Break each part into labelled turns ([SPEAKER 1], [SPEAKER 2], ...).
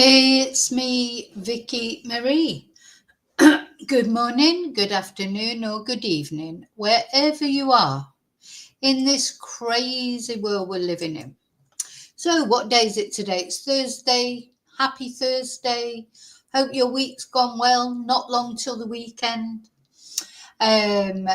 [SPEAKER 1] It's me, Vicky Marie. Good morning, good afternoon, or good evening, wherever you are in this crazy world we're living in. So, what day is it today? It's Thursday. Happy Thursday. Hope your week's gone well. Not long till the weekend. Um,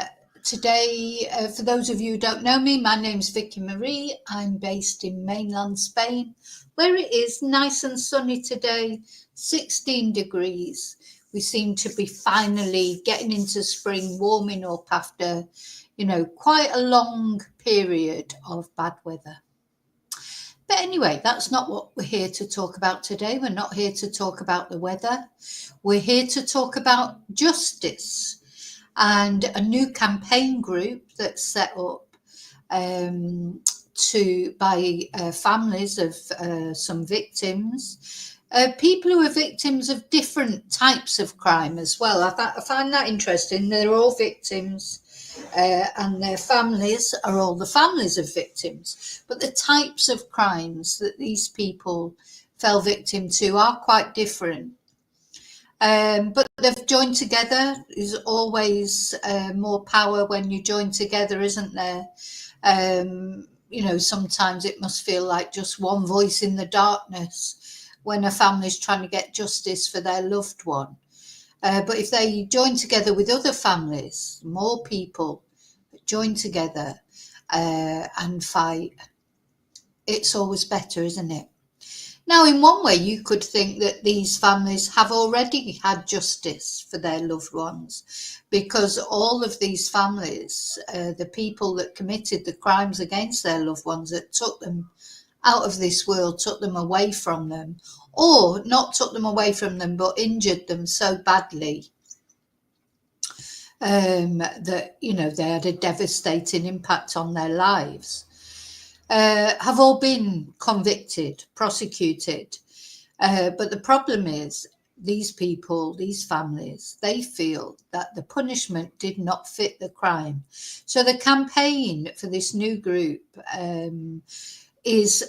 [SPEAKER 1] Today, for those of you who don't know me, my name's Vicky Marie. I'm based in mainland Spain, where it is nice and sunny today, 16 degrees. We seem to be finally getting into spring, warming up after, quite a long period of bad weather. But anyway, that's not what we're here to talk about today. We're not here to talk about the weather. We're here to talk about justice and a new campaign group that's set up by families of some victims, people who are victims of different types of crime as well. I find that interesting. They're all victims, and their families are all the families of victims. But the types of crimes that these people fell victim to are quite different. But they've joined together. There's always more power when you join together, isn't there? Sometimes it must feel like just one voice in the darkness when a family's trying to get justice for their loved one. But if they join together with other families, more people join together and fight, it's always better, isn't it? Now, in one way, you could think that these families have already had justice for their loved ones, because all of these families, the people that committed the crimes against their loved ones, that took them out of this world, took them away from them, or not took them away from them, but injured them so badly that, they had a devastating impact on their lives. Have all been convicted, prosecuted. But the problem is these people, these families, they feel that the punishment did not fit the crime. So the campaign for this new group is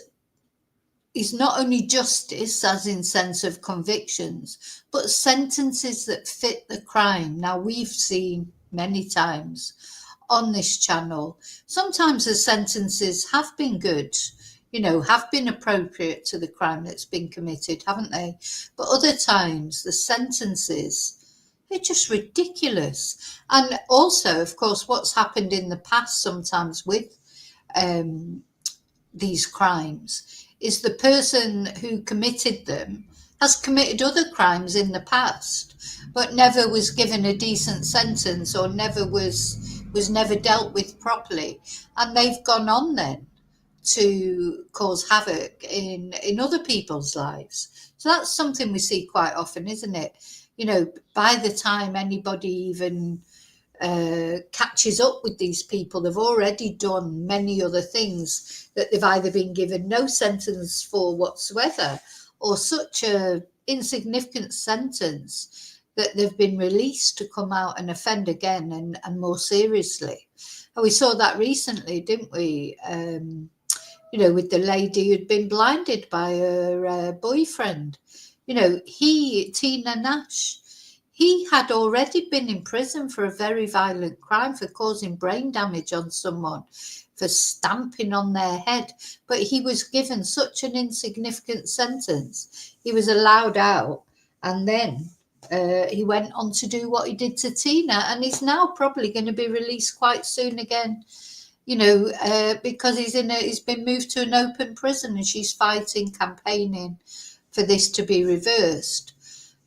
[SPEAKER 1] not only justice, as in sense of convictions, but sentences that fit the crime. Now, we've seen many times on this channel, sometimes the sentences have been good, have been appropriate to the crime that's been committed, haven't they? But other times the sentences, they're just ridiculous. And also, of course, what's happened in the past sometimes with these crimes is the person who committed them has committed other crimes in the past, but never was given a decent sentence, or never was never dealt with properly, and they've gone on then to cause havoc in other people's lives. So that's something we see quite often, isn't it? By the time anybody even catches up with these people, they've already done many other things that they've either been given no sentence for whatsoever, or such a insignificant sentence that they've been released to come out and offend again and more seriously. And we saw that recently, didn't we? With the lady who'd been blinded by her boyfriend. Tina Nash, he had already been in prison for a very violent crime, for causing brain damage on someone, for stamping on their head. But he was given such an insignificant sentence. He was allowed out, and then he went on to do what he did to Tina, and he's now probably going to be released quite soon again, because he's been moved to an open prison, and she's fighting, campaigning for this to be reversed.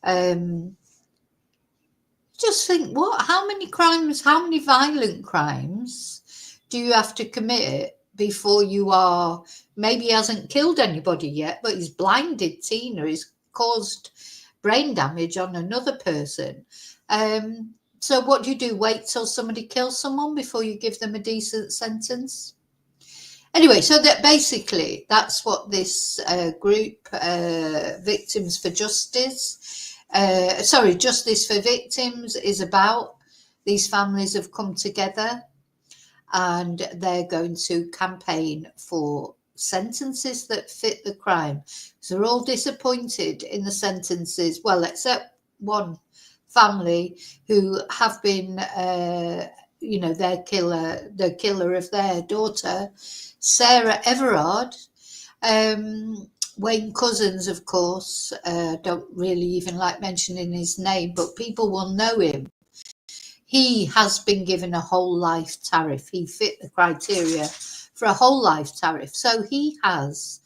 [SPEAKER 1] Just think, how many violent crimes do you have to commit before you are, maybe he hasn't killed anybody yet, but he's blinded Tina, he's caused brain damage on another person. So what do? Wait till somebody kills someone before you give them a decent sentence? Anyway, so that basically that's what this group, Victims for Justice, Justice for Victims, is about. These families have come together and they're going to campaign for sentences that fit the crime. So they're all disappointed in the sentences, well, except one family who have been, the killer of their daughter, Sarah Everard. Wayne Couzens, of course, don't really even like mentioning his name, but people will know him. He has been given a whole life tariff. He fit the criteria for a whole life tariff. So he has,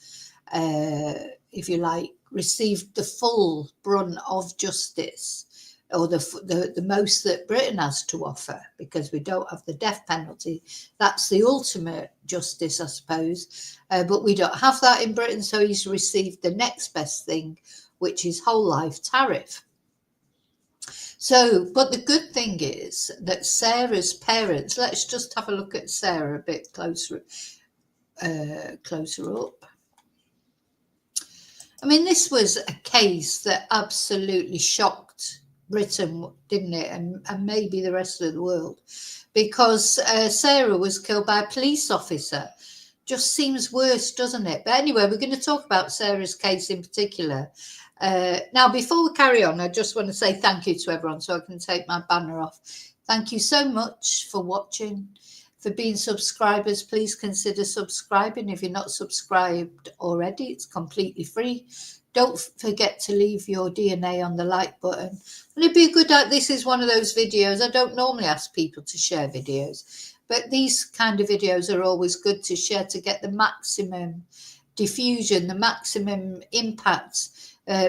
[SPEAKER 1] if you like, received the full brunt of justice, or the most that Britain has to offer, because we don't have the death penalty. That's the ultimate justice, I suppose. But we don't have that in Britain, so he's received the next best thing, which is whole life tariff. So, but the good thing is that Sarah's parents, let's just have a look at Sarah a bit closer up. I mean, this was a case that absolutely shocked Britain, didn't it? And maybe the rest of the world, because Sarah was killed by a police officer. Just seems worse, doesn't it? But anyway, we're going to talk about Sarah's case in particular. Now, before we carry on, I just want to say thank you to everyone, so I can take my banner off. Thank you so much for watching, for being subscribers. Please consider subscribing. If you're not subscribed already, it's completely free. Don't forget to leave your DNA on the like button. And it'd be a good, this is one of those videos. I don't normally ask people to share videos, but these kind of videos are always good to share to get the maximum diffusion, the maximum impact,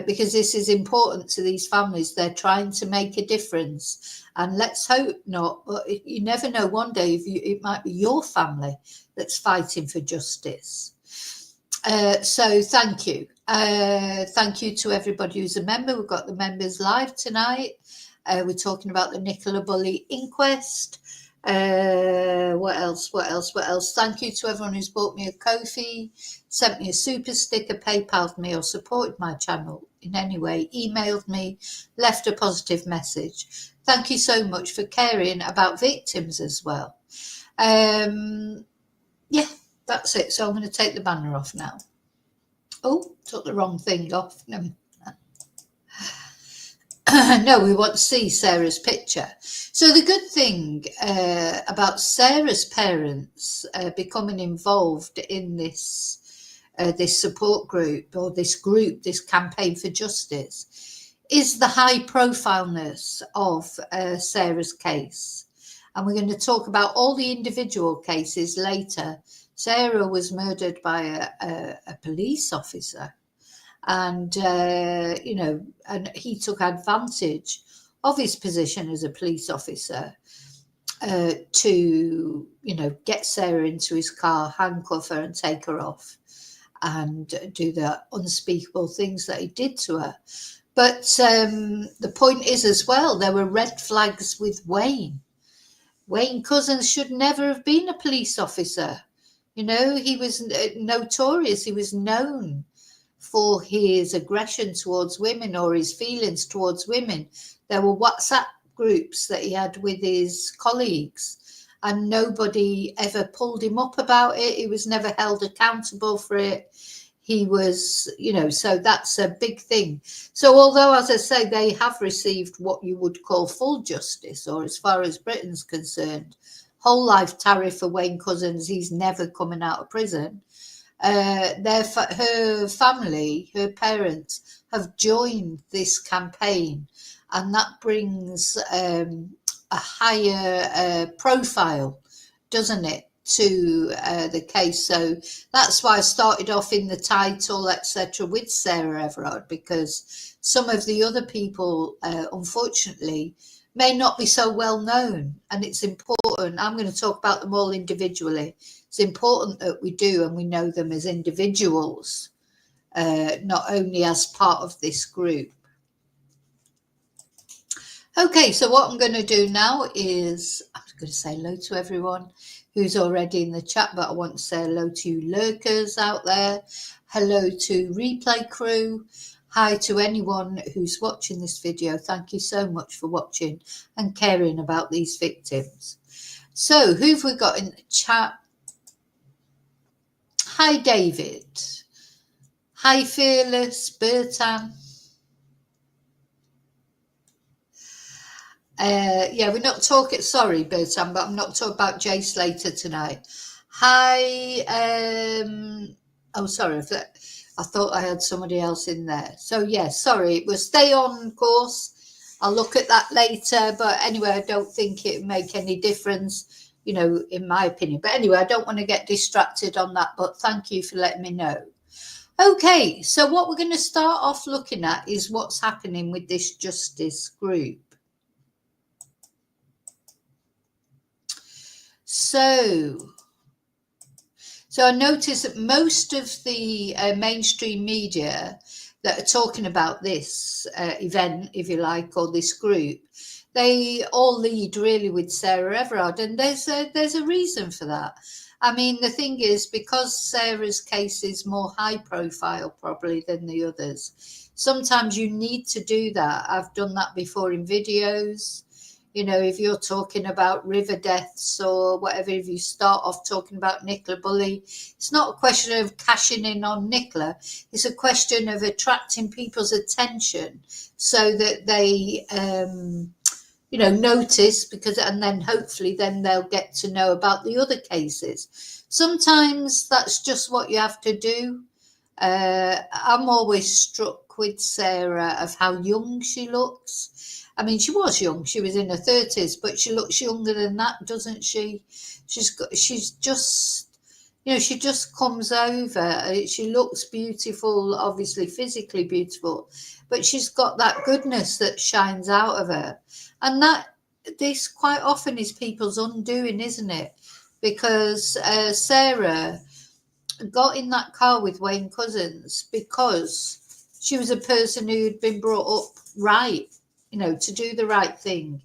[SPEAKER 1] because this is important to these families. They're trying to make a difference, and let's hope not, but you never know, one day it might be your family that's fighting for justice. So thank you. Thank you to everybody who's a member. We've got the members live tonight. We're talking about the Nicola Bulley inquest. What else? Thank you to everyone who's bought me a Ko-fi, sent me a super sticker, PayPal'd me, or supported my channel in any way, emailed me, left a positive message. Thank you so much for caring about victims as well. Yeah, that's it. So I'm going to take the banner off now. Oh, took the wrong thing off. No, we want to see Sarah's picture. So the good thing about Sarah's parents becoming involved in this support group, or this campaign for justice, is the high profileness of Sarah's case. And we're going to talk about all the individual cases later. Sarah was murdered by a police officer. And, and he took advantage of his position as a police officer to, get Sarah into his car, handcuff her and take her off, and do the unspeakable things that he did to her. But the point is as well, there were red flags with Wayne. Wayne Couzens should never have been a police officer. He was notorious. He was known for his aggression towards women, or his feelings towards women. There were WhatsApp groups that he had with his colleagues, and nobody ever pulled him up about it. He was never held accountable for it. He was, so that's a big thing. So although, as I say, they have received what you would call full justice, or as far as Britain's concerned, whole life tariff for Wayne Couzens, he's never coming out of prison. Her family, her parents, have joined this campaign, and that brings a higher profile, doesn't it, to the case. So that's why I started off in the title, etc., with Sarah Everard, because some of the other people, unfortunately, may not be so well known, and it's important. I'm going to talk about them all individually. It's important that we do, and we know them as individuals, not only as part of this group. Okay, so what I'm going to do now is, I'm going to say hello to everyone who's already in the chat, but I want to say hello to you lurkers out there. Hello to replay crew. Hi to anyone who's watching this video. Thank you so much for watching and caring about these victims. So who've we got in the chat? Hi, David. Hi, Fearless, Bertan. Yeah, we're not talking, sorry, Bertan, but I'm not talking about Jay Slater tonight. Hi, oh, sorry, I thought I had somebody else in there. So, yeah, sorry, we'll stay on course. I'll look at that later, but anyway, I don't think it make any difference, you know, in my opinion. But anyway, I don't want to get distracted on that, but thank you for letting me know. Okay, so what we're going to start off looking at is what's happening with this justice group. So I notice that most of the mainstream media that are talking about this event, if you like, or this group, they all lead really with Sarah Everard, and there's a reason for that. I mean, the thing is, because Sarah's case is more high profile probably than the others, sometimes you need to do that. I've done that before in videos. You know, if you're talking about river deaths or whatever, if you start off talking about Nicola Bulley, it's not a question of cashing in on Nicola. It's a question of attracting people's attention so that they, you know, notice, because, and then hopefully then they'll get to know about the other cases. Sometimes that's just what you have to do. I'm always struck with Sarah of how young she looks. I mean, she was young. She was in her 30s, but she looks younger than that, doesn't she? She's just, you know, she just comes over. She looks beautiful, obviously physically beautiful, but she's got that goodness that shines out of her. And this quite often is people's undoing, isn't it? Because Sarah got in that car with Wayne Couzens because she was a person who'd been brought up right, you know, to do the right thing.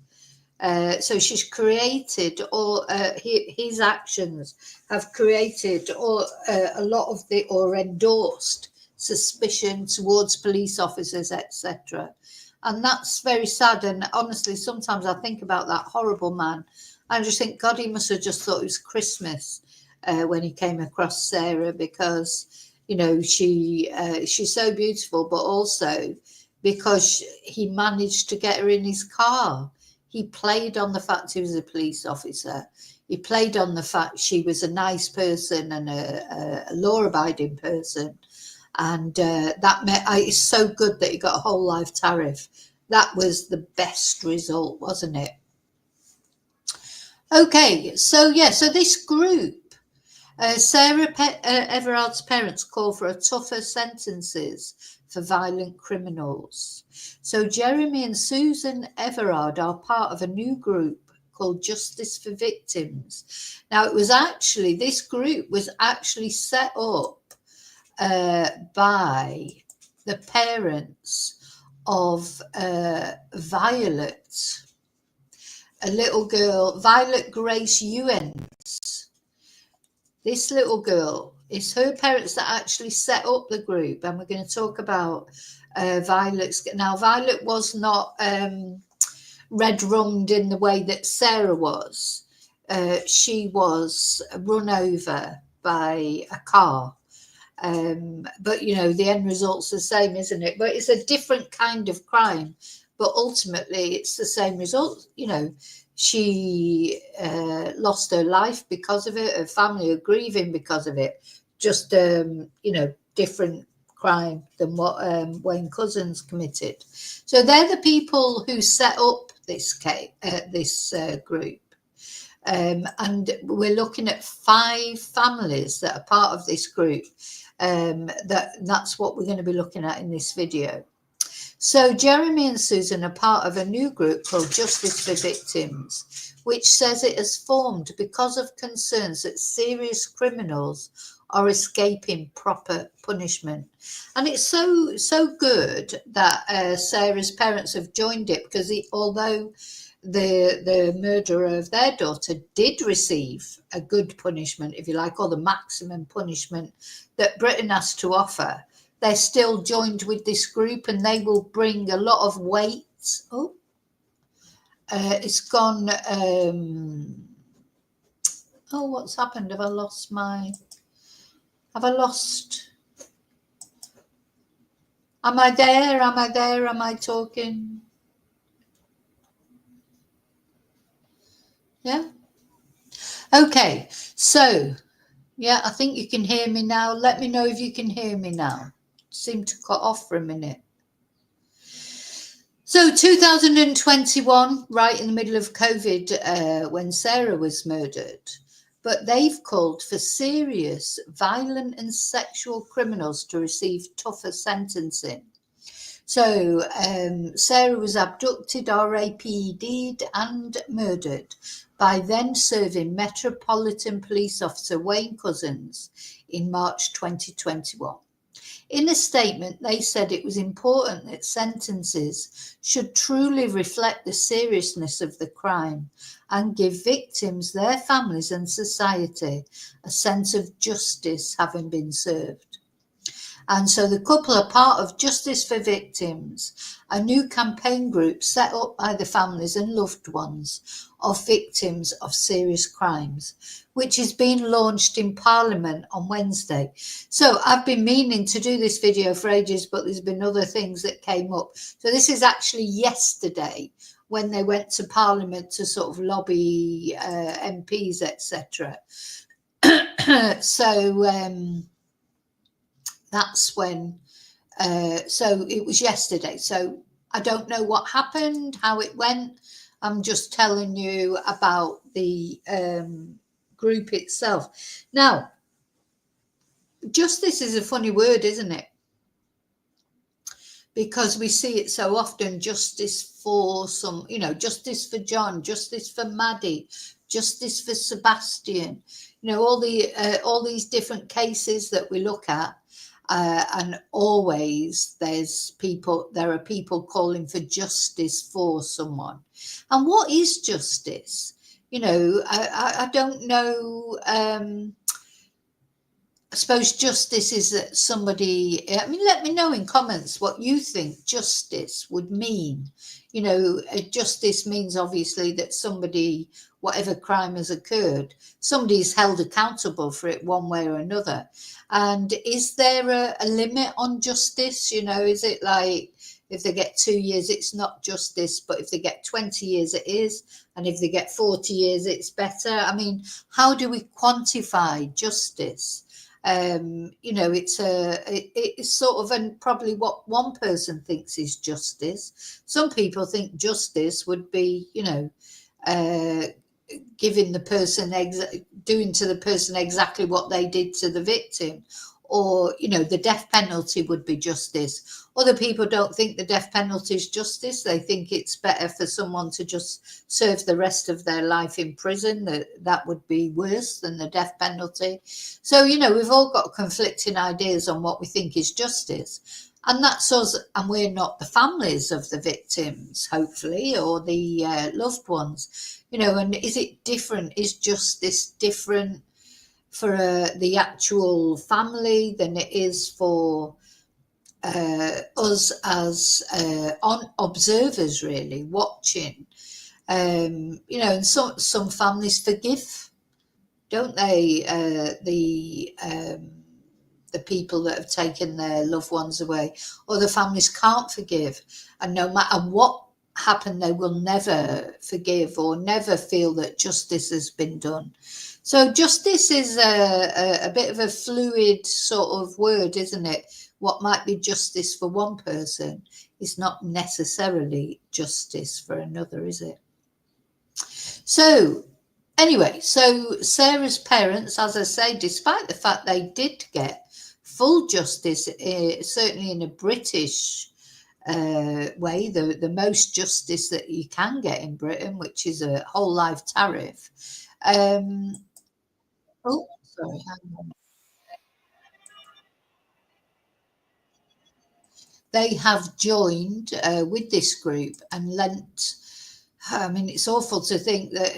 [SPEAKER 1] So she's created all his actions have created a lot of the, or endorsed, suspicion towards police officers, etc. And that's very sad. And honestly, sometimes I think about that horrible man. I just think, God, he must have just thought it was Christmas when he came across Sarah, because, you know, she's so beautiful, but also because he managed to get her in his car. He played on the fact he was a police officer. He played on the fact she was a nice person and a law-abiding person. And that it's so good that he got a whole life tariff. That was the best result, wasn't it? Okay, so yeah, so this group, Sarah Everard's parents call for a tougher sentences for violent criminals. So Jeremy and Susan Everard are part of a new group called Justice for Victims. Now, this group was actually set up by the parents of Violet, a little girl, Violet-Grace Youens. This little girl, it's her parents that actually set up the group, and we're going to talk about Violet's. Now, Violet was not red-rummed in the way that Sarah was. She was run over by a car. But, you know, the end result's the same, isn't it? But it's a different kind of crime. But ultimately, it's the same result. You know, she lost her life because of it. Her family are grieving because of it. Just, you know, different crime than what Wayne Couzens committed. So they're the people who set up this group. And we're looking at 5 families that are part of this group. That's what we're going to be looking at in this video. So Jeremy and Susan are part of a new group called Justice for Victims, which says it has formed because of concerns that serious criminals are escaping proper punishment. And it's so good that Sarah's parents have joined it, because although the murderer of their daughter did receive a good punishment, if you like, or the maximum punishment that Britain has to offer, they're still joined with this group, and they will bring a lot of weight. Oh, it's gone. Oh, what's happened? Have I lost my Have I lost? Am I there? Am I there? Am I talking? Yeah. Okay. So, yeah, I think you can hear me now. Let me know if you can hear me now. Seemed to cut off for a minute. So 2021, right in the middle of COVID, when Sarah was murdered, but they've called for serious violent and sexual criminals to receive tougher sentencing. So Sarah was abducted, RAPD'd and murdered by then serving Metropolitan Police Officer Wayne Couzens in March 2021. In a statement, they said it was important that sentences should truly reflect the seriousness of the crime and give victims, their families and society a sense of justice having been served. And so the couple are part of Justice for Victims, a new campaign group set up by the families and loved ones of victims of serious crimes, which is being launched in Parliament on Wednesday. So I've been meaning to do this video for ages, but there's been other things that came up. So this is actually yesterday when they went to Parliament to sort of lobby MPs, etc. So that's when, so it was yesterday. So I don't know what happened, how it went. I'm just telling you about the group itself. Now, justice is a funny word, isn't it? Because we see it so often, justice for some, justice for John, justice for Maddie, justice for Sebastian, all these different cases that we look at. And always there are people calling for justice for someone. And what is justice? I don't know. I suppose justice is that somebody, let me know in comments what you think justice would mean. Justice means obviously that somebody, whatever crime has occurred, somebody is held accountable for it one way or another. And is there a limit on justice? Is it like if they get 2 years, it's not justice, but if they get 20 years, it is. And if they get 40 years, it's better. I mean, how do we quantify justice? It's sort of probably what one person thinks is justice. Some people think justice would be, giving the person doing to the person exactly what they did to the victim, or the death penalty would be justice. Other people don't think the death penalty is justice. They think it's better for someone to just serve the rest of their life in prison. That would be worse than the death penalty. So we've all got conflicting ideas on what we think is justice. And that's us, and we're not the families of the victims, hopefully, or the loved ones. And is it different? Is justice different for the actual family than it is for us as observers, really watching? And some families forgive, don't they? The people that have taken their loved ones away, or the families can't forgive, and no matter what happened, they will never forgive or never feel that justice has been done. So justice is a bit of a fluid sort of word, isn't it? What might be justice for one person is not necessarily justice for another, is it? So anyway, so Sarah's parents, as I say, despite the fact they did get full justice, certainly in a British way, the most justice that you can get in Britain, which is a whole life tariff. Oh, sorry, hang on. They have joined with this group and lent. I mean, it's awful to think that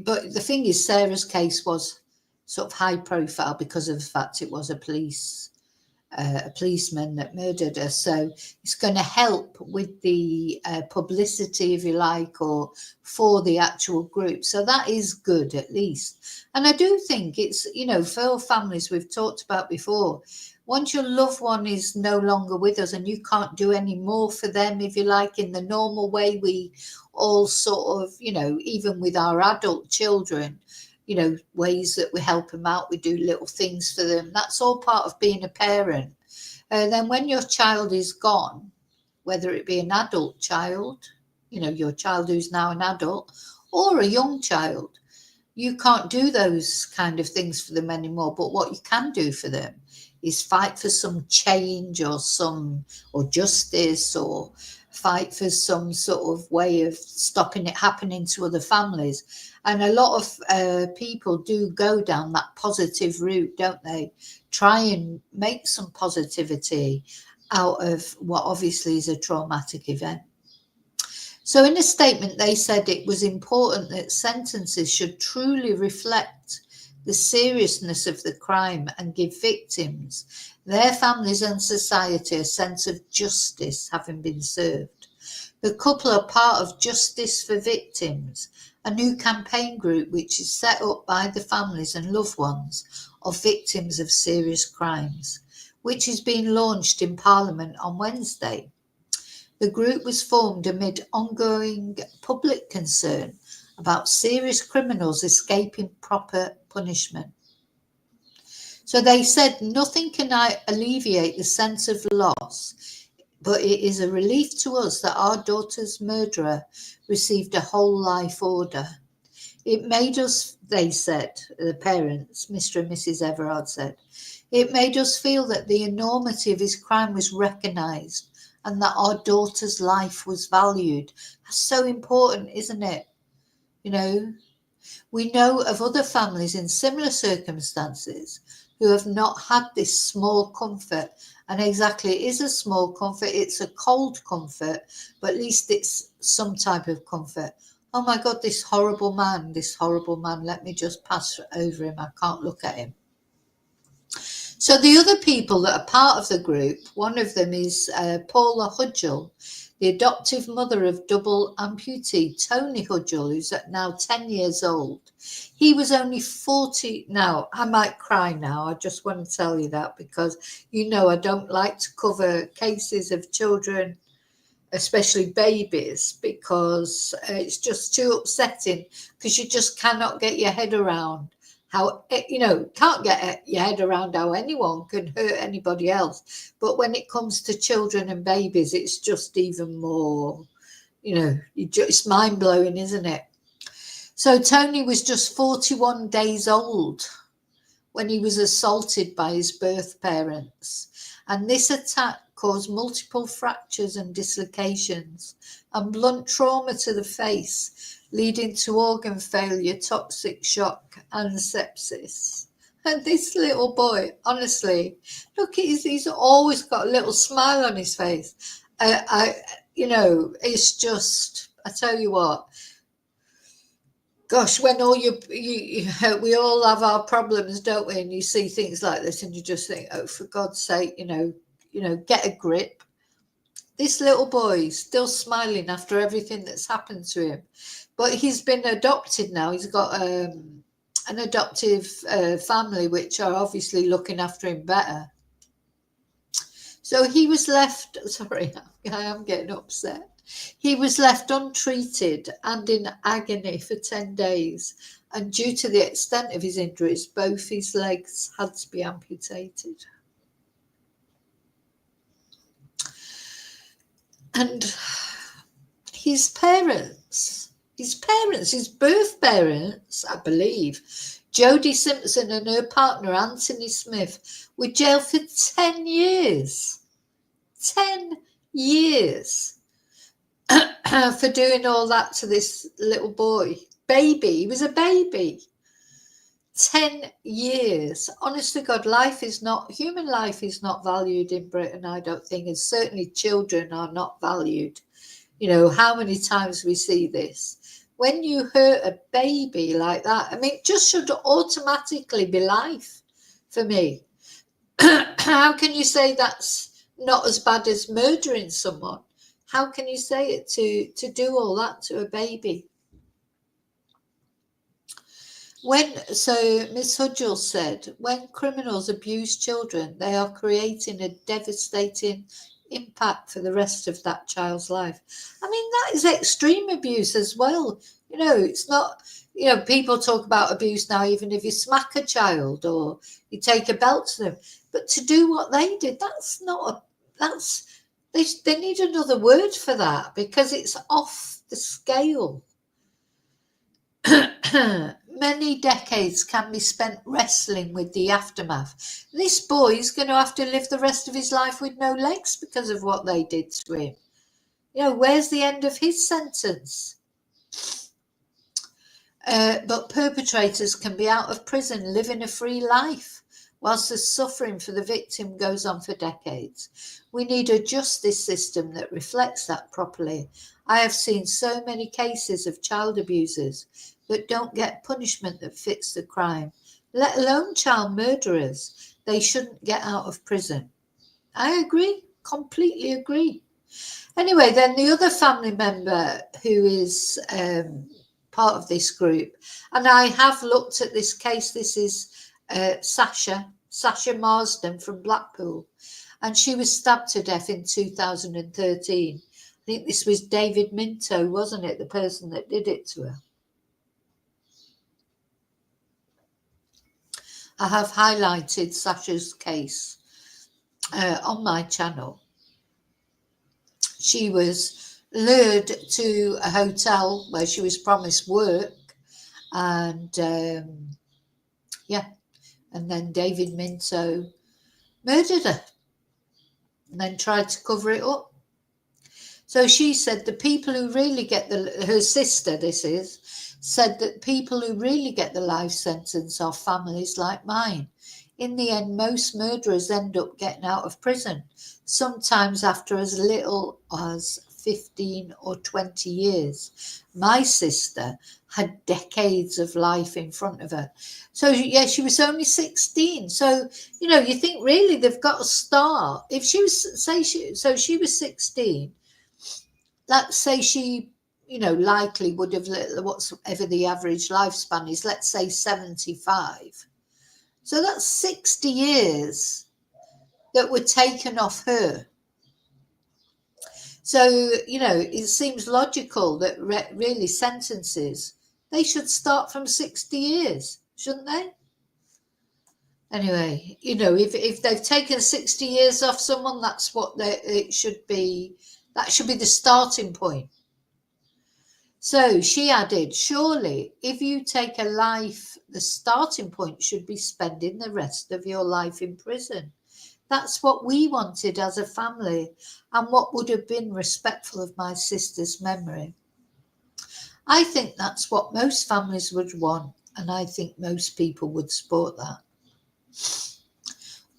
[SPEAKER 1] but the thing is, Sarah's case was sort of high profile because of the fact it was a police a policeman that murdered her. So it's going to help with the publicity, if you like, or for the actual group. So that is good, at least. And I do think it's, for families we've talked about before, once your loved one is no longer with us and you can't do any more for them, if you like, in the normal way we all sort of, even with our adult children, ways that we help them out, we do little things for them. That's all part of being a parent. Then when your child is gone, whether it be an adult child, your child who's now an adult, or a young child, you can't do those kind of things for them anymore. But what you can do for them is fight for some change or justice, or fight for some sort of way of stopping it happening to other families. And a lot of people do go down that positive route, don't they? Try and make some positivity out of what obviously is a traumatic event. So in a statement, they said it was important that sentences should truly reflect the seriousness of the crime and give victims, their families and society a sense of justice having been served. The couple are part of Justice for Victims, a new campaign group which is set up by the families and loved ones of victims of serious crimes, which is being launched in Parliament on Wednesday. The group was formed amid ongoing public concern about serious criminals escaping proper punishment. So they said nothing can alleviate the sense of loss, but it is a relief to us that our daughter's murderer received a whole life order. It made us, they said, the parents, Mr. and Mrs. Everard said, it made us feel that the enormity of his crime was recognised and that our daughter's life was valued. That's so important, isn't it? We know of other families in similar circumstances who have not had this small comfort. And exactly, it is a small comfort. It's a cold comfort, but at least it's some type of comfort. Oh my God, this horrible man, let me just pass over him. I can't look at him. So the other people that are part of the group, one of them is Paula Hudgell, the adoptive mother of double amputee Tony Hudgell, who's now 10 years old. He was only 40. Now, I might cry now. I just want to tell you that because, I don't like to cover cases of children, especially babies, because it's just too upsetting, because you just cannot get your head around how, can't get your head around how anyone can hurt anybody else. But when it comes to children and babies, it's just even more, it's mind blowing, isn't it? So Tony was just 41 days old when he was assaulted by his birth parents. And this attack caused multiple fractures and dislocations and blunt trauma to the face, leading to organ failure, toxic shock, and sepsis. And this little boy, honestly, look, he's always got a little smile on his face. It's just, I tell you what, gosh, when all we all have our problems, don't we? And you see things like this and you just think, oh, for God's sake, get a grip. This little boy is still smiling after everything that's happened to him. But he's been adopted now. He's got an adoptive family, which are obviously looking after him better. So he was left, sorry, I am getting upset. He was left untreated and in agony for 10 days. And due to the extent of his injuries, both his legs had to be amputated. And his birth parents, I believe, Jodie Simpson and her partner, Anthony Smith, were jailed for 10 years. 10 years for doing all that to this little boy. Baby, he was a baby. 10 years. Honest to God, human life is not valued in Britain, I don't think, and certainly children are not valued. How many times we see this. When you hurt a baby like that, it just should automatically be life for me. How can you say that's not as bad as murdering someone? How can you say it to do all that to a baby? So Miss Hudgell said, when criminals abuse children, they are creating a devastating impact for the rest of that child's life. I mean, that is extreme abuse as well. It's not, people talk about abuse now, even if you smack a child or you take a belt to them. But to do what they did, they need another word for that, because it's off the scale. Many decades can be spent wrestling with the aftermath. This boy's going to have to live the rest of his life with no legs because of what they did to him. Where's the end of his sentence? But perpetrators can be out of prison, living a free life, whilst the suffering for the victim goes on for decades. We need a justice system that reflects that properly. I have seen so many cases of child abusers that don't get punishment that fits the crime, let alone child murderers. They shouldn't get out of prison. I agree, completely agree. Anyway, then the other family member who is part of this group, and I have looked at this case. This is Sasha Marsden from Blackpool, and she was stabbed to death in 2013. I think this was David Minto, wasn't it, the person that did it to her? I have highlighted Sasha's case on my channel. She was lured to a hotel where she was promised work, and and then David Minto murdered her and then tried to cover it up. So she said the people who really get her sister, said that people who really get the life sentence are families like mine. In the end, most murderers end up getting out of prison, sometimes after as little as 15 or 20 years. My sister had decades of life in front of her. So, yeah, she was only 16. So, you think really they've got to start. If she was, she was 16, let's say she, likely would have, whatever the average lifespan is, let's say 75. So that's 60 years that were taken off her. So, it seems logical that really sentences, they should start from 60 years, shouldn't they? Anyway, if they've taken 60 years off someone, that's what it should be. That should be the starting point. So she added, surely if you take a life, the starting point should be spending the rest of your life in prison. That's what we wanted as a family, and what would have been respectful of my sister's memory. I think that's what most families would want, and I think most people would support that.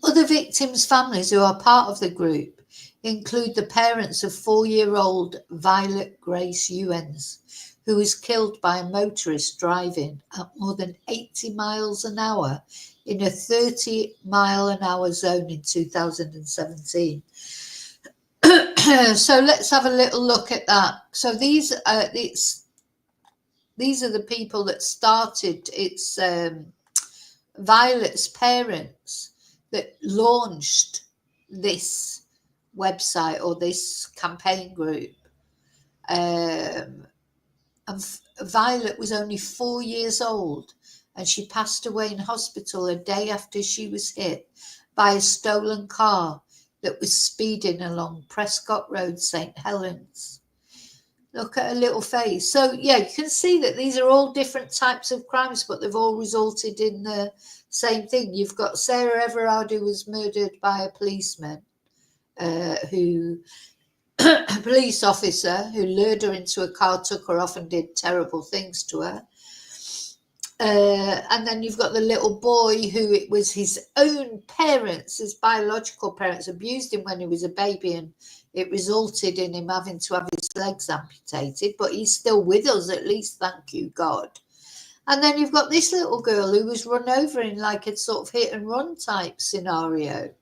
[SPEAKER 1] Other victims' families who are part of the group include the parents of 4-year-old Violet-Grace Youens, who was killed by a motorist driving at more than 80 miles an hour in a 30-mile-an-hour zone in 2017. So let's have a little look at that. So these are the people that started. It's Violet's parents that launched this website or this campaign group. And Violet was only 4 years old, and she passed away in hospital a day after she was hit by a stolen car that was speeding along Prescott Road, St. Helens. Look at her little face. So, yeah, you can see that these are all different types of crimes, but they've all resulted in the same thing. You've got Sarah Everard, who was murdered by a policeman, a police officer who lured her into a car, took her off and did terrible things to her. And then you've got the little boy who it was his own parents, his biological parents, abused him when he was a baby, and it resulted in him having to have his legs amputated, but he's still with us, at least, thank you, God. And then you've got this little girl who was run over in like a sort of hit and run type scenario.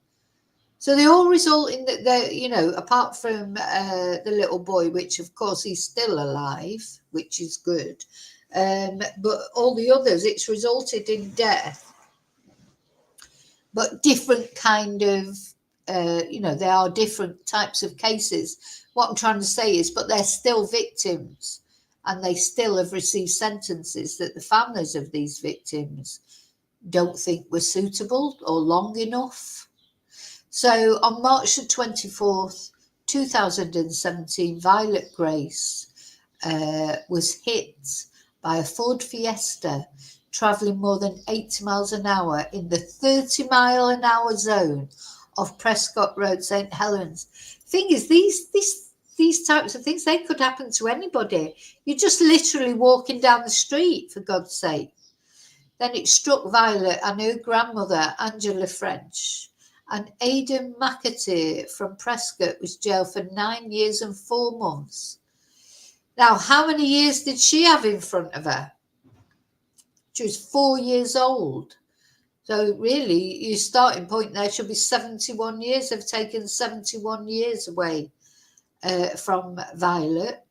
[SPEAKER 1] So they all result in that they're, apart from the little boy, which of course he's still alive, which is good. But all the others, it's resulted in death, but different kind of, there are different types of cases. What I'm trying to say is, but they're still victims and they still have received sentences that the families of these victims don't think were suitable or long enough. So on March the 24th, 2017, Violet-Grace was hit by a Ford Fiesta travelling more than 80 miles an hour in the 30-mile-an-hour zone of Prescott Road, St. Helens. Thing is, these types of things, they could happen to anybody. You're just literally walking down the street, for God's sake. Then it struck Violet and her grandmother, Angela French. And Aidan McAtee from Prescott was jailed for 9 years and 4 months. Now, how many years did she have in front of her? She was 4 years old. So really, your starting point there should be 71 years. They've taken 71 years away from Violet.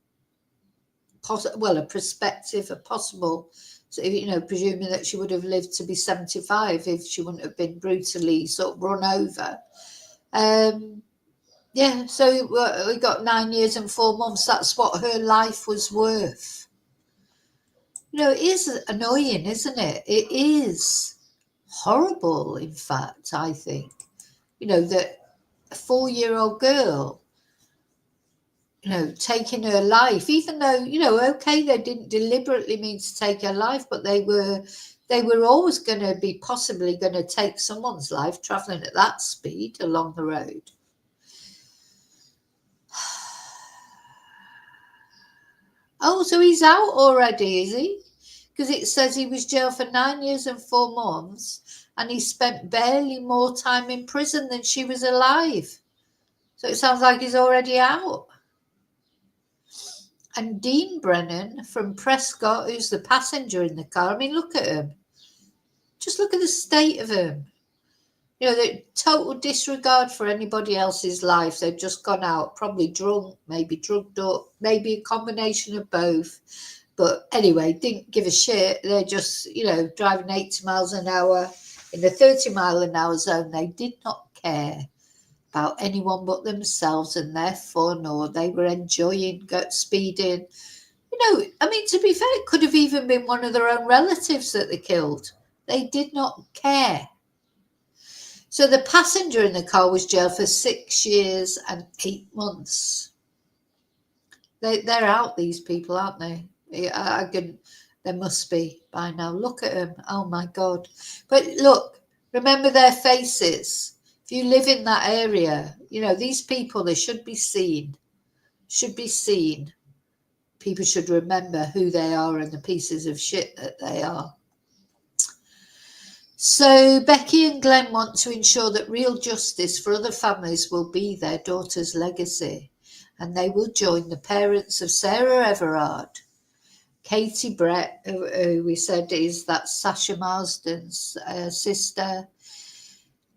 [SPEAKER 1] A perspective, a possible, presuming that she would have lived to be 75 if she wouldn't have been brutally sort of run over. So we got 9 years and 4 months. That's what her life was worth. It is annoying, isn't it? It is horrible, in fact, I think. That a 4-year-old girl, taking her life, even though, okay, they didn't deliberately mean to take her life, but they were always going to be possibly going to take someone's life traveling at that speed along the road. Oh, so he's out already, is he? Because it says he was jailed for 9 years and 4 months and he spent barely more time in prison than she was alive. So it sounds like he's already out. And Dean Brennan from Prescott, who's the passenger in the car, I mean, look at him. Just look at the state of him. The total disregard for anybody else's life. They've just gone out, probably drunk, maybe drugged up, maybe a combination of both. But anyway, didn't give a shit. They're just, driving 80 miles an hour in the 30-mile-an-hour zone. They did not care about anyone but themselves and their fun, or they were enjoying speeding. To be fair, it could have even been one of their own relatives that they killed. They did not care. So the passenger in the car was jailed for 6 years and 8 months. They're out, these people, aren't they? They must be by now. Look at them. Oh my God. But look, remember their faces. If you live in that area, these people, they should be seen. People should remember who they are and the pieces of shit that they are. So Becky and Glenn want to ensure that real justice for other families will be their daughter's legacy, and they will join the parents of Sarah Everard, Katie Brett, who we said is that Sasha Marsden's sister,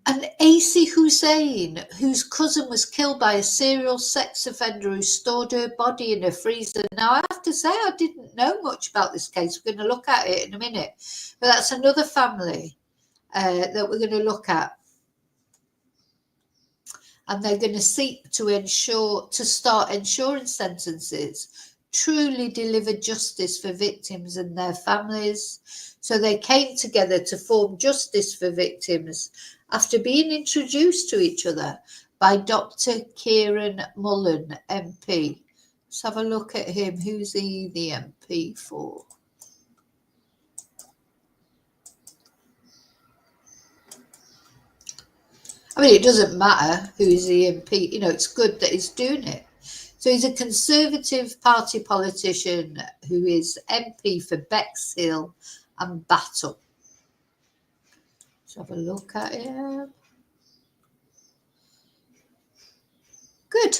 [SPEAKER 1] and AC Hussein, whose cousin was killed by a serial sex offender who stored her body in a freezer. Now, I have to say, I didn't know much about this case. We're going to look at it in a minute. But that's another family that we're going to look at. And they're going to seek to start ensuring sentences truly deliver justice for victims and their families. So they came together to form Justice for Victims after being introduced to each other by Dr. Kieran Mullen, MP. Let's have a look at him. Who's he the MP for? I mean, it doesn't matter who's the MP. It's good that he's doing it. So he's a Conservative Party politician who is MP for Bexhill and Battle. Let's have a look at him. Good.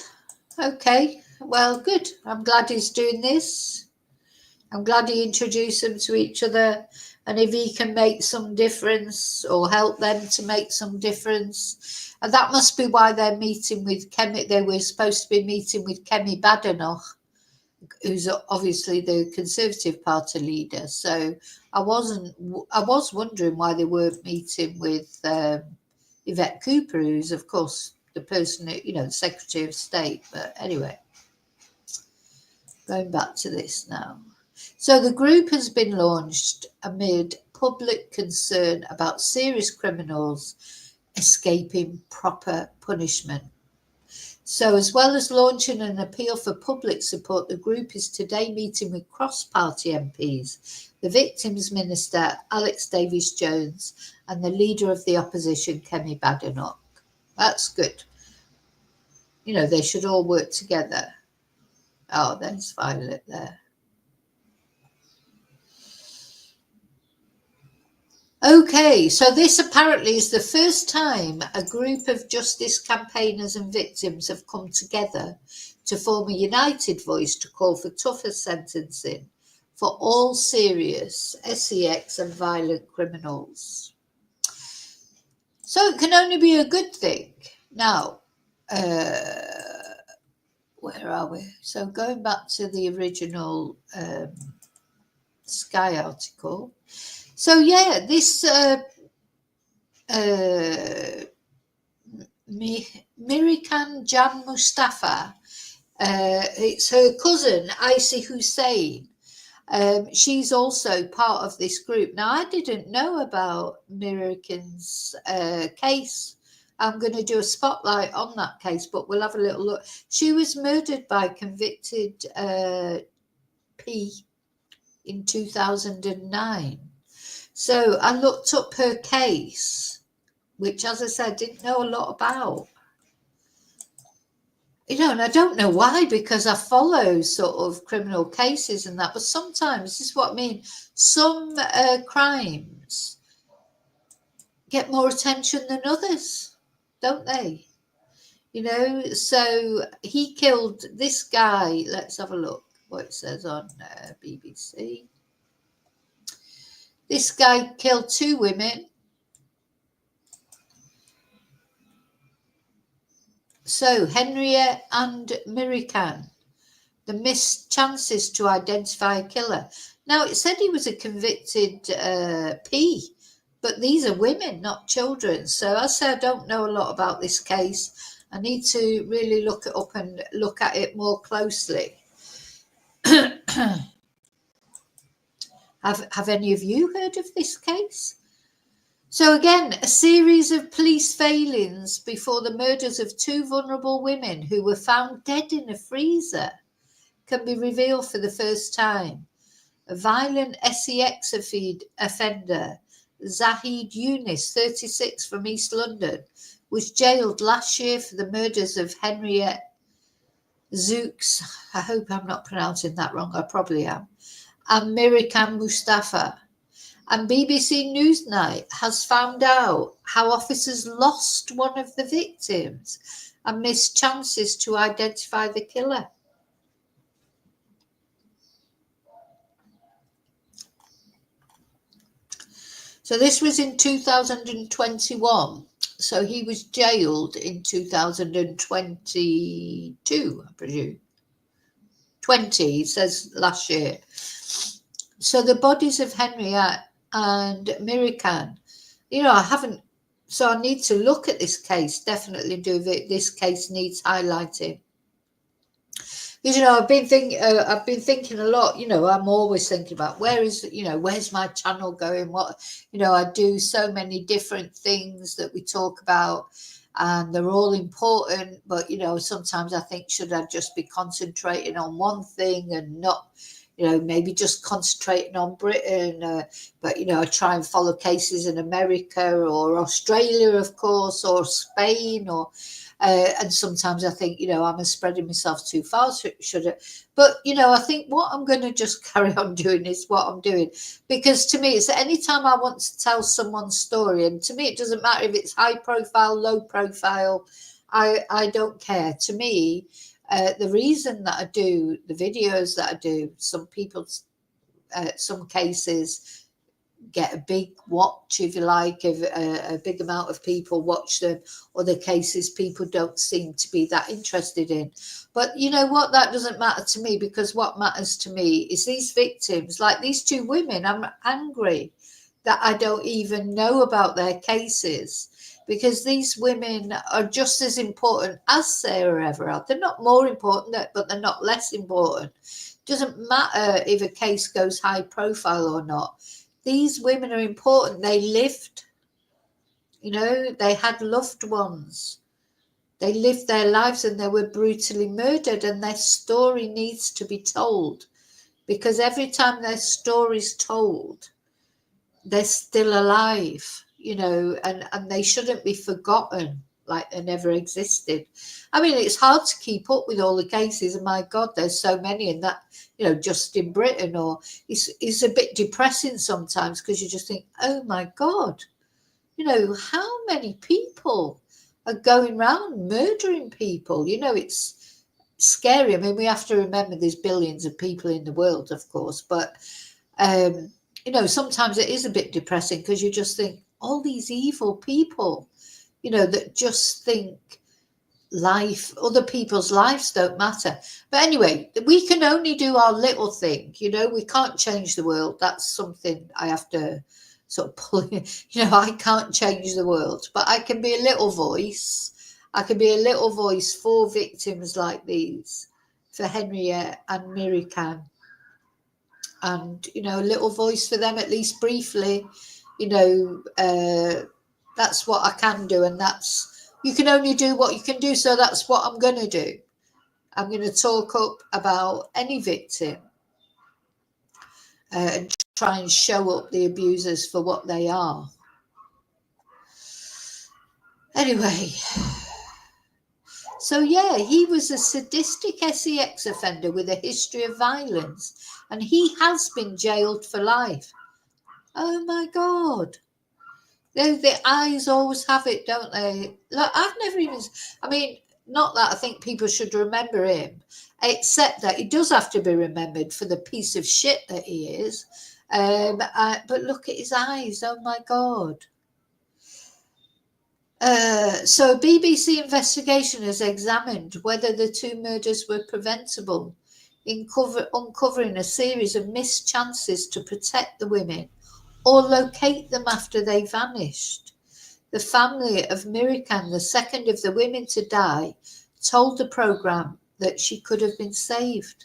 [SPEAKER 1] Okay. Well, good. I'm glad he's doing this. I'm glad he introduced them to each other. And if he can make some difference or help them to make some difference. And that must be why they're meeting with Kemi. They were supposed to be meeting with Kemi Badenoch, who's obviously the Conservative Party leader. So I was wondering why they weren't meeting with Yvette Cooper, who's of course the person, the Secretary of State. But anyway, going back to this now. So the group has been launched amid public concern about serious criminals escaping proper punishment. So as well as launching an appeal for public support, the group is today meeting with cross-party MPs, the Victims Minister, Alex Davies-Jones, and the Leader of the Opposition, Kemi Badenoch. That's good. They should all work together. Oh, there's Violet there. Okay, so this apparently is the first time a group of justice campaigners and victims have come together to form a united voice to call for tougher sentencing for all serious SEX and violent criminals. So it can only be a good thing. Now, where are we? So going back to the original Sky article. So yeah, this Mirikan Jan Mustafa, it's her cousin Aisy Hussein. She's also part of this group. Now, I didn't know about Mirikan's case. I'm going to do a spotlight on that case, but we'll have a little look. She was murdered by convicted P in 2009. So I looked up her case, which, as I said, didn't know a lot about. And I don't know why, because I follow sort of criminal cases and that, but sometimes, this is what I mean, some crimes get more attention than others, don't they? So he killed this guy. Let's have a look what it says on BBC. This guy killed 2 women. So Henriette and Mirikan, the missed chances to identify a killer. Now, it said he was a convicted P, but these are women, not children. So I say I don't know a lot about this case. I need to really look it up and look at it more closely. Have any of you heard of this case? So again, a series of police failings before the murders of 2 vulnerable women who were found dead in a freezer can be revealed for the first time. A violent SEX offender, Zahid Younes, 36, from East London, was jailed last year for the murders of Henriette Zooks, I hope I'm not pronouncing that wrong, I probably am, and Mirikan Mustafa. And BBC Newsnight has found out how officers lost one of the victims and missed chances to identify the killer. So this was in 2021. So he was jailed in 2022, I presume. 20, it says last year. So the bodies of Henriette and Mirikan, I need to look at this case, definitely do it. This case needs highlighting. Because, I've been thinking a lot, I'm always thinking about where's my channel going? What, I do so many different things that we talk about and they're all important, but, sometimes I think, should I just be concentrating on one thing and not, maybe just concentrating on Britain, but, I try and follow cases in America or Australia, of course, or Spain, or and sometimes I think, I'm spreading myself too far, should I? But, I think what I'm going to just carry on doing is what I'm doing. Because to me, it's anytime I want to tell someone's story, and to me, it doesn't matter if it's high profile, low profile, I don't care. To me, the reason that I do the videos that I do, some people some cases get a big watch, if you like, if a big amount of people watch them. Other cases people don't seem to be that interested in. But you know what, that doesn't matter to me, because what matters to me is these victims, like these two women. I'm angry that I don't even know about their cases, because these women are just as important as Sarah Everard. They're not more important, but they're not less important. Doesn't matter if a case goes high profile or not. These women are important. They lived, they had loved ones. They lived their lives and they were brutally murdered, and their story needs to be told, because every time their story's told, they're still alive, and they shouldn't be forgotten like they never existed. I mean, it's hard to keep up with all the cases, and my God, there's so many, and that, just in Britain, or it's a bit depressing sometimes, because you just think, oh my God, how many people are going around murdering people? It's scary. I mean, we have to remember there's billions of people in the world, of course, but sometimes it is a bit depressing, because you just think, all these evil people, that just think other people's lives don't matter. But anyway, we can only do our little thing. We can't change the world. That's something I have to sort of pull. I can't change the world, but I can be a little voice. I can be a little voice for victims like these, for Henriette and Miriam. And, a little voice for them, at least briefly. That's what I can do. And you can only do what you can do. So that's what I'm going to do. I'm going to talk up about any victim and try and show up the abusers for what they are. Anyway, so yeah, he was a sadistic sex offender with a history of violence, and he has been jailed for life. Oh my God. The eyes always have it, don't they? Look, I've never even, not that I think people should remember him, except that he does have to be remembered for the piece of shit that he is. But look at his eyes, oh my God. So a BBC investigation has examined whether the two murders were preventable, uncovering a series of missed chances to protect the women or locate them after they vanished. The family of Miriam, the second of the women to die, told the programme that she could have been saved.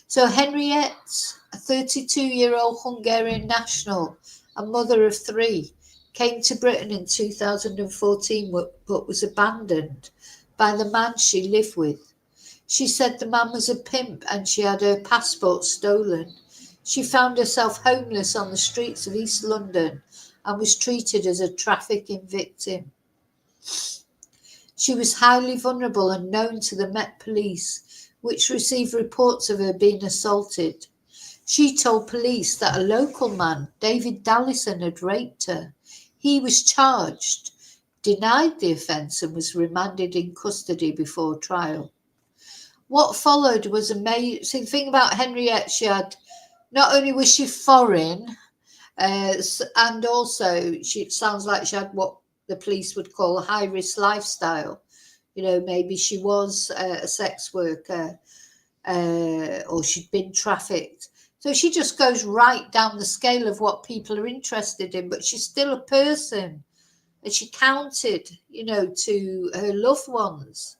[SPEAKER 1] So Henriette, a 32-year-old Hungarian national and mother of three, came to Britain in 2014 but was abandoned by the man she lived with. She said the man was a pimp and she had her passport stolen. She found herself homeless on the streets of East London and was treated as a trafficking victim. She was highly vulnerable and known to the Met Police, which received reports of her being assaulted. She told police that a local man, David Dallison, had raped her. He was charged, denied the offence, and was remanded in custody before trial. What followed was amazing. The thing about Henriette, not only was she foreign, and also it sounds like she had what the police would call a high-risk lifestyle. Maybe she was a sex worker, or she'd been trafficked. So she just goes right down the scale of what people are interested in, but she's still a person, and she counted, to her loved ones.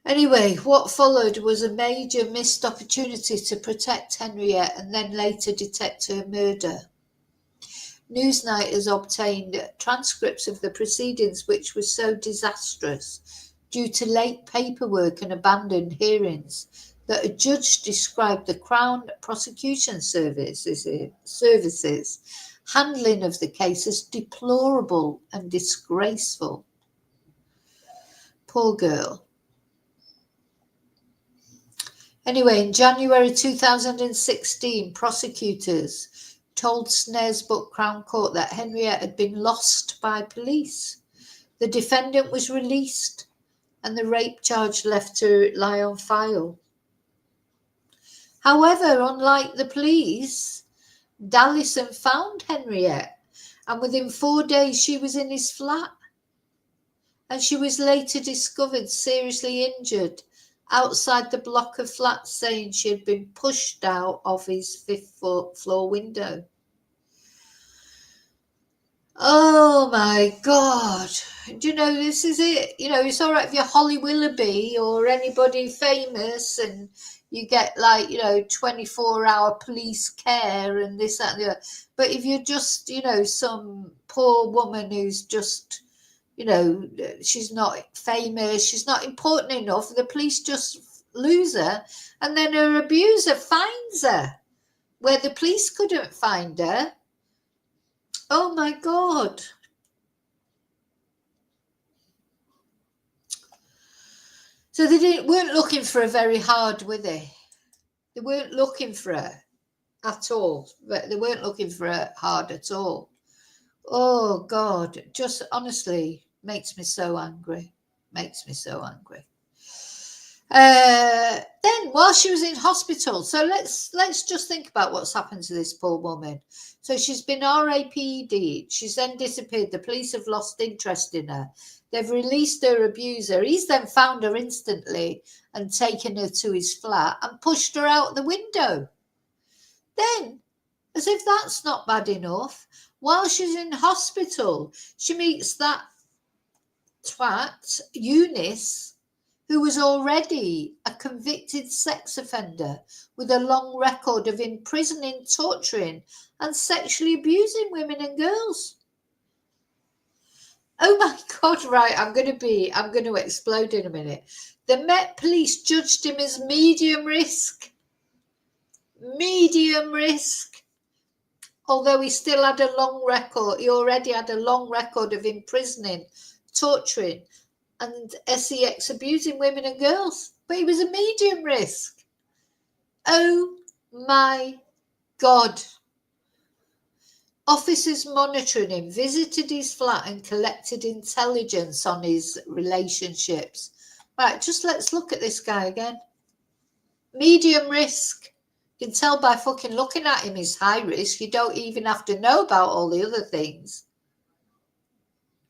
[SPEAKER 1] Anyway, what followed was a major missed opportunity to protect Henriette and then later detect her murder. Newsnight has obtained transcripts of the proceedings, which were so disastrous due to late paperwork and abandoned hearings, that a judge described the Crown Prosecution Services handling of the case as deplorable and disgraceful. Poor girl. Anyway, in January 2016, prosecutors told Snaresbrook Crown Court that Henriette had been lost by police. The defendant was released and the rape charge left to lie on file. However, unlike the police, Dallison found Henriette, and within 4 days she was in his flat. And she was later discovered seriously injured outside the block of flats, saying she had been pushed out of his fifth floor window. Oh my God. Do you know, this is it. You know, it's all right if you're Holly Willoughby or anybody famous and you get 24-hour police care and this, that, and the other. But if you're just, some poor woman who's just, she's not famous, she's not important enough, the police just lose her, and then her abuser finds her where the police couldn't find her. Oh my God. So they weren't looking for her very hard, were they? They weren't looking for her at all. They weren't looking for her hard at all. Oh God, just honestly makes me so angry. Makes me so angry. Then while she was in hospital, so let's just think about what's happened to this poor woman. So she's been RAPD'd. She's then disappeared. The police have lost interest in her. They've released her abuser. He's then found her instantly and taken her to his flat and pushed her out the window. Then, as if that's not bad enough, while she's in hospital, she meets that twat, Eunice, who was already a convicted sex offender with a long record of imprisoning, torturing, and sexually abusing women and girls. Oh my God, right, I'm going to explode in a minute. The Met Police judged him as medium risk. Medium risk. Although he still had a long record, he already had a long record of imprisoning, torturing, and sex abusing women and girls. But he was a medium risk. Oh my God. Officers monitoring him visited his flat and collected intelligence on his relationships. Right, just let's look at this guy again. Medium risk. You can tell by fucking looking at him he's high risk. You don't even have to know about all the other things.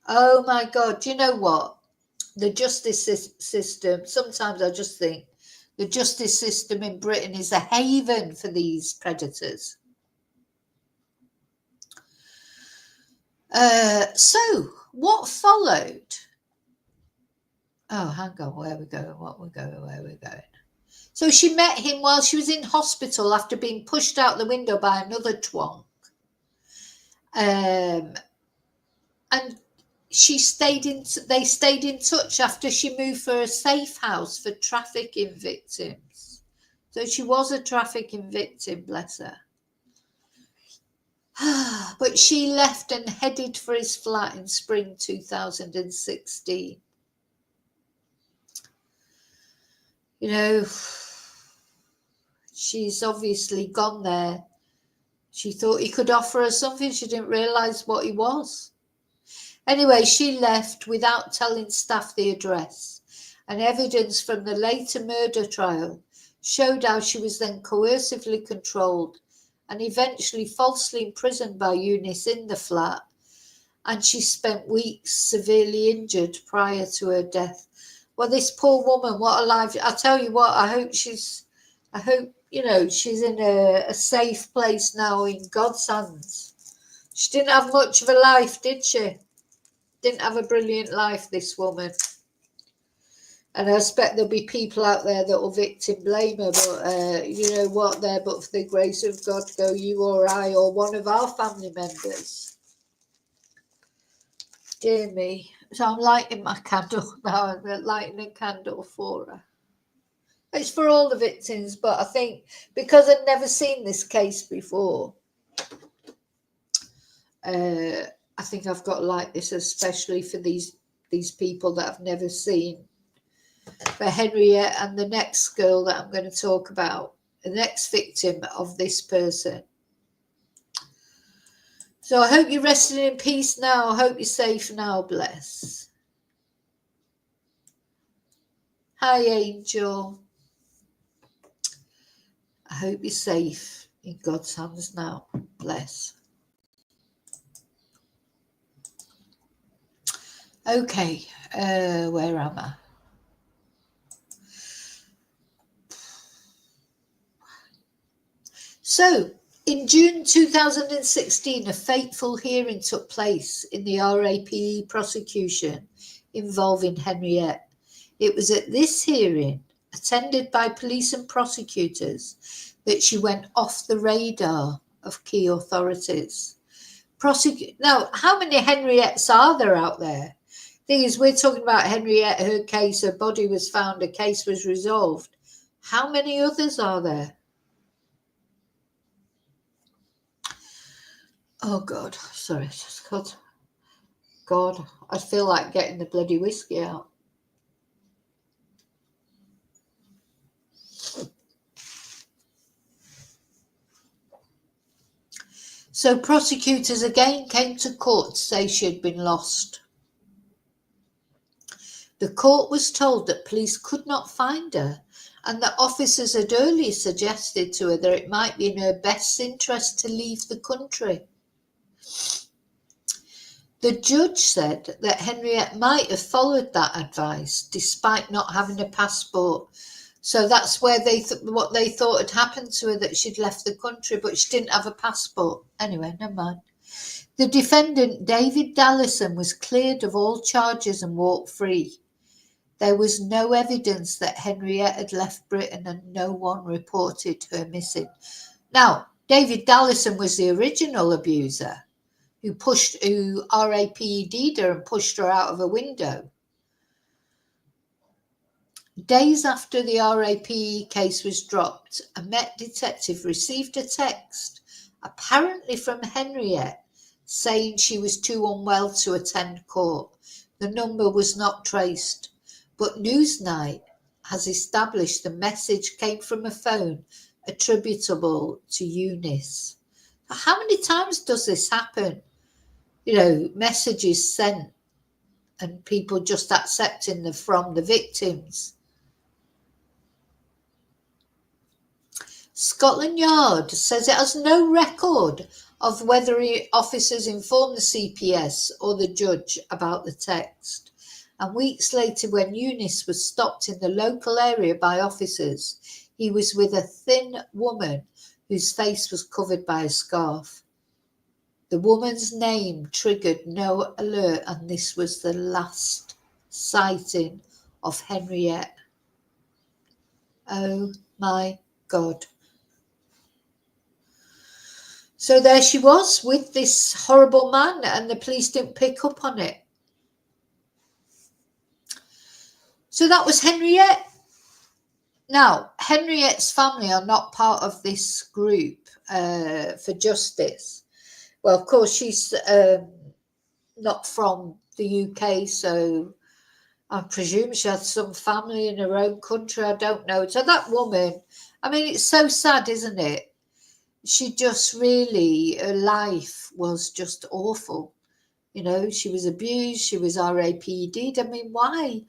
[SPEAKER 1] Oh my God, do you know what? The justice system, sometimes I just think the justice system in Britain is a haven for these predators. So what followed? Oh, hang on, where we going? Where we going? So she met him while she was in hospital after being pushed out the window by another twonk. And they stayed in touch after she moved for a safe house for trafficking victims. So she was a trafficking victim, bless her. But she left and headed for his flat in spring 2016. You know, she's obviously gone there. She thought he could offer her something. She didn't realise what he was. Anyway, she left without telling staff the address, and evidence from the later murder trial showed how she was then coercively controlled and eventually falsely imprisoned by Eunice in the flat, and she spent weeks severely injured prior to her death. Well, this poor woman, what a life. I tell you what, I hope she's in a safe place now in God's hands. She didn't have much of a life, did she? Didn't have a brilliant life, this woman. And I expect there'll be people out there that will victim blame her, but you know what, there, but for the grace of God, go you or I or one of our family members. Dear me. So I'm lighting my candle now. I'm lighting a candle for her. It's for all the victims, but I think because I'd never seen this case before, I think I've got to like this, especially for these people that I've never seen. For Henriette and the next girl that I'm going to talk about, the next victim of this person. So I hope you're resting in peace now. I hope you're safe now. Bless. Hi, Angel. I hope you're safe in God's hands now. Bless. Okay, where am I? So, in June 2016, a fateful hearing took place in the RAPE prosecution involving Henriette. It was at this hearing, attended by police and prosecutors, that she went off the radar of key authorities. Now, how many Henriettes are there out there? Thing is, we're talking about Henriette, her case, her body was found, her case was resolved. How many others are there? Oh, God, sorry, God, I feel like getting the bloody whiskey out. So prosecutors again came to court to say she had been lost. The court was told that police could not find her and that officers had earlier suggested to her that it might be in her best interest to leave the country. The judge said that Henriette might have followed that advice despite not having a passport. So that's where what they thought had happened to her, that she'd left the country, but she didn't have a passport. Anyway, never mind. The defendant, David Dallison, was cleared of all charges and walked free. There was no evidence that Henriette had left Britain and no one reported her missing. Now, David Dallison was the original abuser who RAPE'd her and pushed her out of a window. Days after the RAPE case was dropped, a Met detective received a text, apparently from Henriette, saying she was too unwell to attend court. The number was not traced, but Newsnight has established the message came from a phone attributable to Youens. How many times does this happen? You know, messages sent and people just accepting them from the victims. Scotland Yard says it has no record of whether officers informed the CPS or the judge about the text. And weeks later, when Youens was stopped in the local area by officers, he was with a thin woman whose face was covered by a scarf. The woman's name triggered no alert, and this was the last sighting of Henriette. Oh my God. So there she was with this horrible man, and the police didn't pick up on it. So that was Henriette. Now, Henriette's family are not part of this group for justice. Well, of course, she's not from the UK, so I presume she has some family in her own country. I don't know. So that woman, I mean, it's so sad, isn't it? She just really, her life was just awful. You know, she was abused, she was RAPE'd. I mean, why?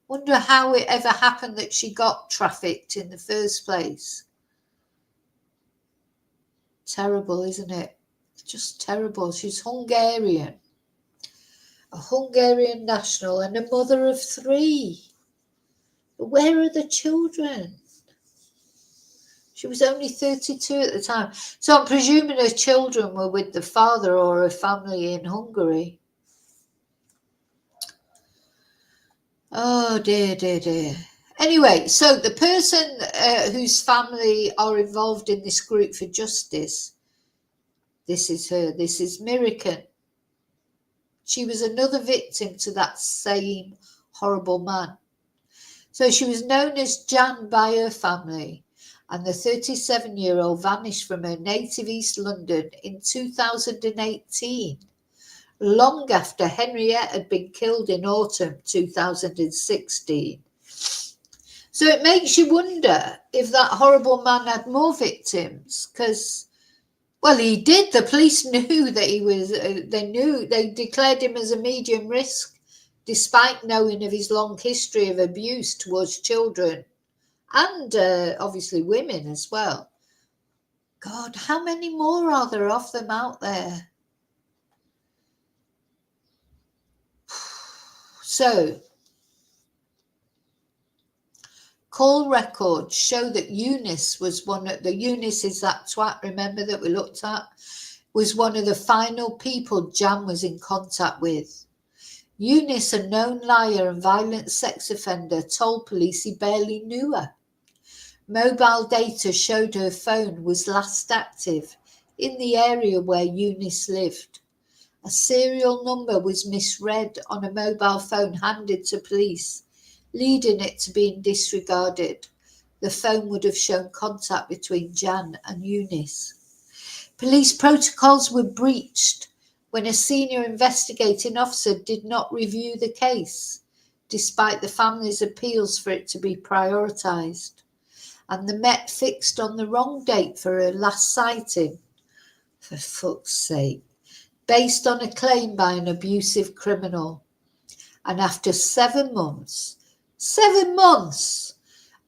[SPEAKER 1] Wonder how it ever happened that she got trafficked in the first place. Terrible, isn't it? It's just terrible. She's Hungarian. A Hungarian national and a mother of 3. Where are the children? She was only 32 at the time. So I'm presuming her children were with the father or her family in Hungary. Oh, dear, dear, dear. Anyway, so the person whose family are involved in this group for justice, this is her, this is Mirican. She was another victim to that same horrible man. So she was known as Jan by her family, and the 37-year-old vanished from her native East London in 2018, long after Henriette had been killed in autumn 2016. So it makes you wonder if that horrible man had more victims, because, well, he did. The police knew that he was, they declared him as a medium risk, despite knowing of his long history of abuse towards children and obviously women as well. God, how many more are there of them out there? So, call records show that Eunice was Eunice is that twat, remember, that we looked at, was one of the final people Jan was in contact with. Eunice, a known liar and violent sex offender, told police he barely knew her. Mobile data showed her phone was last active in the area where Eunice lived. A serial number was misread on a mobile phone handed to police, leading it to being disregarded. The phone would have shown contact between Jan and Eunice. Police protocols were breached when a senior investigating officer did not review the case, despite the family's appeals for it to be prioritised. And the Met fixed on the wrong date for her last sighting. For fuck's sake. Based on a claim by an abusive criminal. And after 7 months,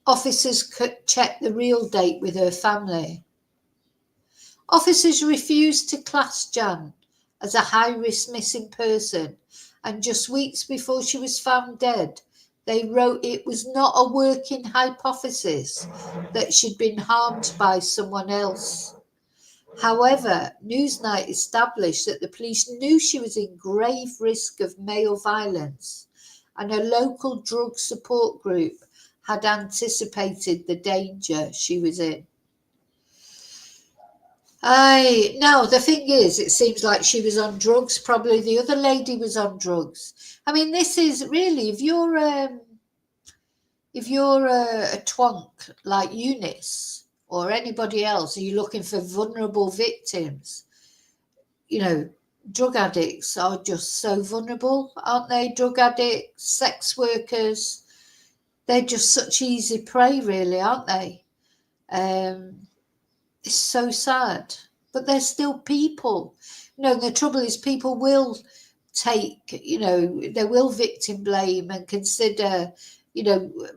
[SPEAKER 1] officers could check the real date with her family. Officers refused to class Jan as a high-risk missing person, and just weeks before she was found dead, they wrote it was not a working hypothesis that she'd been harmed by someone else. However, Newsnight established that the police knew she was in grave risk of male violence, and a local drug support group had anticipated the danger she was in. No, the thing is, it seems like she was on drugs. Probably the other lady was on drugs. I mean, this is really, if you're a twonk like Eunice or anybody else, are you looking for vulnerable victims? You know, drug addicts are just so vulnerable, aren't they? Drug addicts, sex workers, they're just such easy prey, really, aren't they? It's so sad, but they're still people. The trouble is people will take, they will victim blame and consider,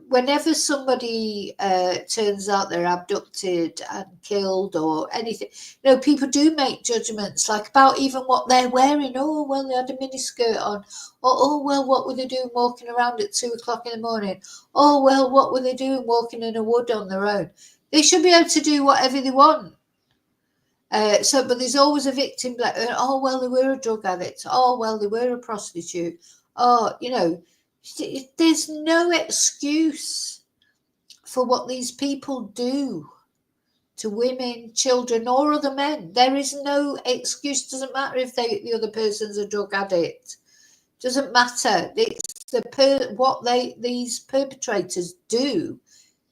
[SPEAKER 1] whenever somebody turns out they're abducted and killed or anything, people do make judgments like about even what they're wearing. Oh, well, they had a miniskirt on. Or, oh, well, what were they doing walking around at 2:00 in the morning? Oh, well, what were they doing walking in a wood on their own? They should be able to do whatever they want. But there's always a victim. Oh, well, they were a drug addict. Oh, well, they were a prostitute. Oh, there's no excuse for what these people do to women, children, or other men. There is no excuse. Doesn't matter if the other person's a drug addict. Doesn't matter. It's these perpetrators do.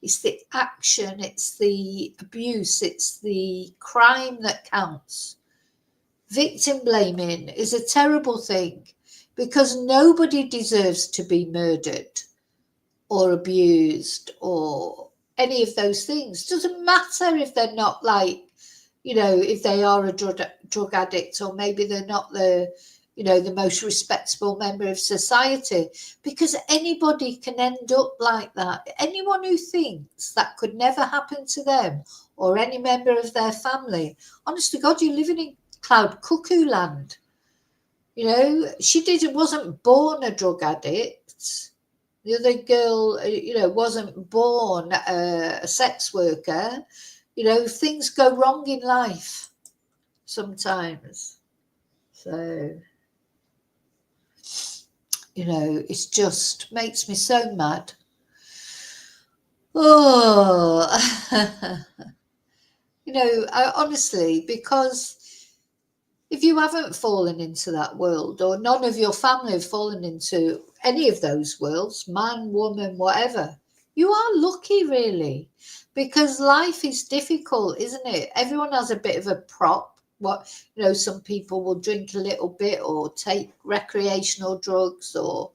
[SPEAKER 1] It's the action, it's the abuse, it's the crime that counts. Victim blaming is a terrible thing because nobody deserves to be murdered or abused or any of those things. Doesn't matter if they're not if they are a drug addict or maybe they're not the most respectable member of society, because anybody can end up like that. Anyone who thinks that could never happen to them or any member of their family, honest to God, you're living in cloud cuckoo land. She wasn't born a drug addict. The other girl, wasn't born a sex worker. Things go wrong in life sometimes. So, it just makes me so mad. Oh, honestly, because if you haven't fallen into that world, or none of your family have fallen into any of those worlds, man, woman, whatever, you are lucky, really, because life is difficult, isn't it? Everyone has a bit of a prop. Some people will drink a little bit or take recreational drugs, or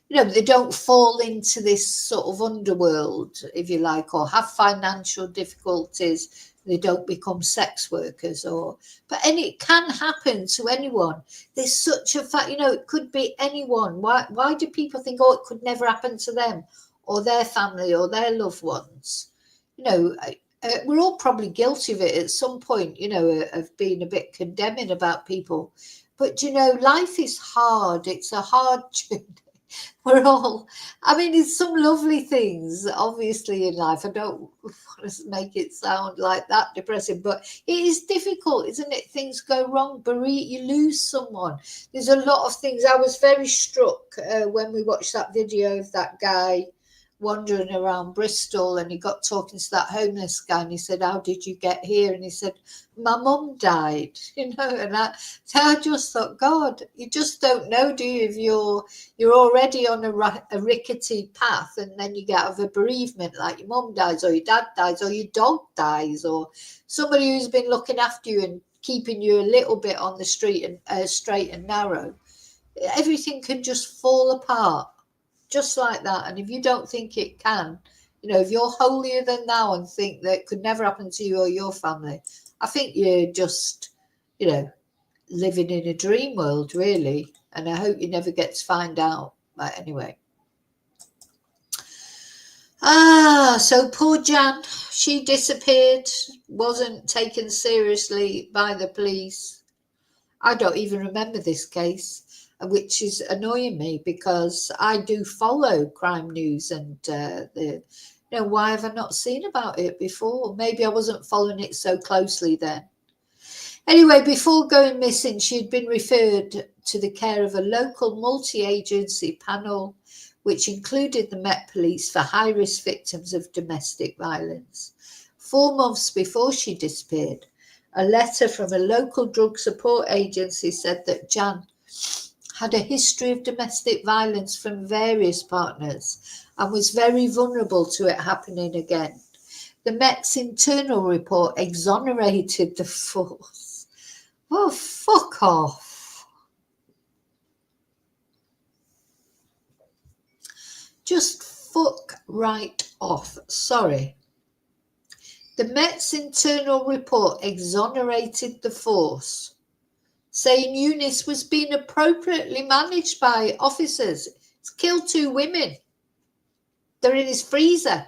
[SPEAKER 1] they don't fall into this sort of underworld, if you like, or have financial difficulties. They don't become sex workers, and it can happen to anyone. There's such a fact, it could be anyone. Why do people think, it could never happen to them or their family or their loved ones? we're all probably guilty of it at some point, of being a bit condemning about people. But, life is hard. It's a hard journey. We're all, I mean, there's some lovely things, obviously, in life. I don't want to make it sound like that depressing, but it is difficult, isn't it? Things go wrong, you lose someone. There's a lot of things. I was very struck when we watched that video of that guy wandering around Bristol, and he got talking to that homeless guy, and he said, "How did you get here?" And he said, "My mum died," and I just thought, God, you just don't know, do you, if you're already on a rickety path, and then you get out of a bereavement, like your mum dies, or your dad dies, or your dog dies, or somebody who's been looking after you and keeping you a little bit on the street and straight and narrow. Everything can just fall apart just like that. And if you don't think it can, if you're holier than thou and think that could never happen to you or your family, I think you're just, living in a dream world, really. And I hope you never get to find out. But anyway. So poor Jan, she disappeared, wasn't taken seriously by the police. I don't even remember this case, which is annoying me, because I do follow crime news, and why have I not seen about it before? Maybe I wasn't following it so closely then. Anyway, before going missing, she had been referred to the care of a local multi-agency panel, which included the Met Police for high-risk victims of domestic violence. 4 months before she disappeared, a letter from a local drug support agency said that Jan had a history of domestic violence from various partners and was very vulnerable to it happening again. The Met's internal report exonerated the force. Oh, fuck off. Just fuck right off. Sorry. The Met's internal report exonerated the force, saying Younes was being appropriately managed by officers. He's killed 2 women. They're in his freezer.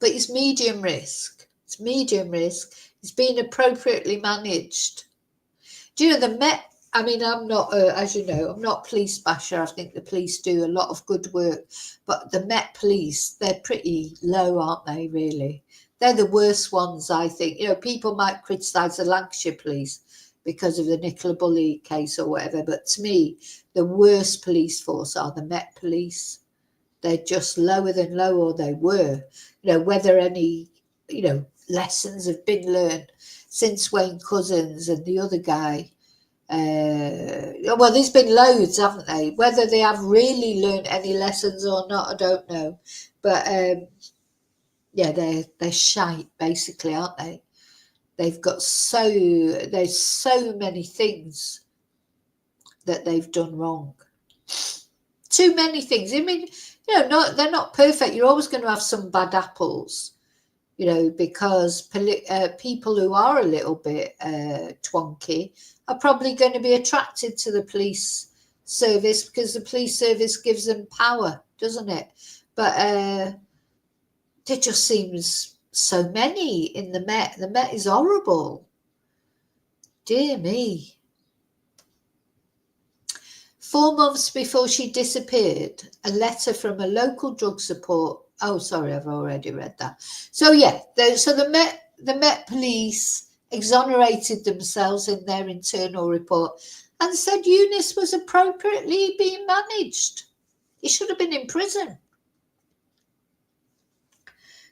[SPEAKER 1] But it's medium risk. It's medium risk. He's being appropriately managed. Do you know the Met? I mean, I'm not, as you know, I'm not police basher. I think the police do a lot of good work. But the Met Police, they're pretty low, aren't they, really? They're the worst ones, I think. People might criticise the Lancashire Police because of the Nicola Bulley case or whatever. But to me, the worst police force are the Met Police. They're just lower than low, or they were. Whether any, lessons have been learned since Wayne Couzens and the other guy. Well, there's been loads, haven't they? Whether they have really learned any lessons or not, I don't know. But yeah, they're shite, basically, aren't they? There's so many things that they've done wrong. Too many things. I mean, they're not perfect. You're always going to have some bad apples, because people who are a little bit twonky are probably going to be attracted to the police service, because the police service gives them power, doesn't it? But there just seems so many in the Met. The Met is horrible. Dear me. 4 months before she disappeared, a letter from a local drug support. Oh, sorry, I've already read that. So yeah, the Met Police exonerated themselves in their internal report and said Younes was appropriately being managed. He should have been in prison.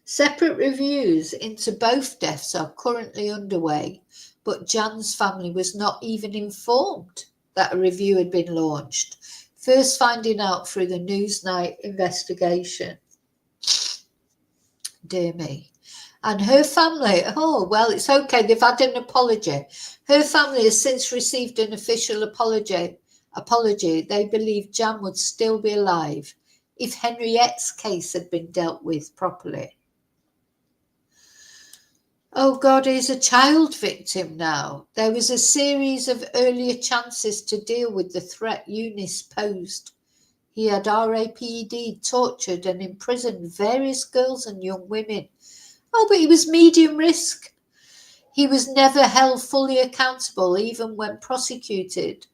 [SPEAKER 1] Separate reviews into both deaths are currently underway, but Jan's family was not even informed that a review had been launched, first finding out through the Newsnight investigation. Dear me. And her family, oh, well, it's okay. They've had an apology. Her family has since received an official apology. They believe Jan would still be alive if Henriette's case had been dealt with properly. Oh God, he's a child victim now. There was a series of earlier chances to deal with the threat Younes posed. He had RAPD tortured and imprisoned various girls and young women, Oh, but he was medium risk. He was never held fully accountable, even when prosecuted,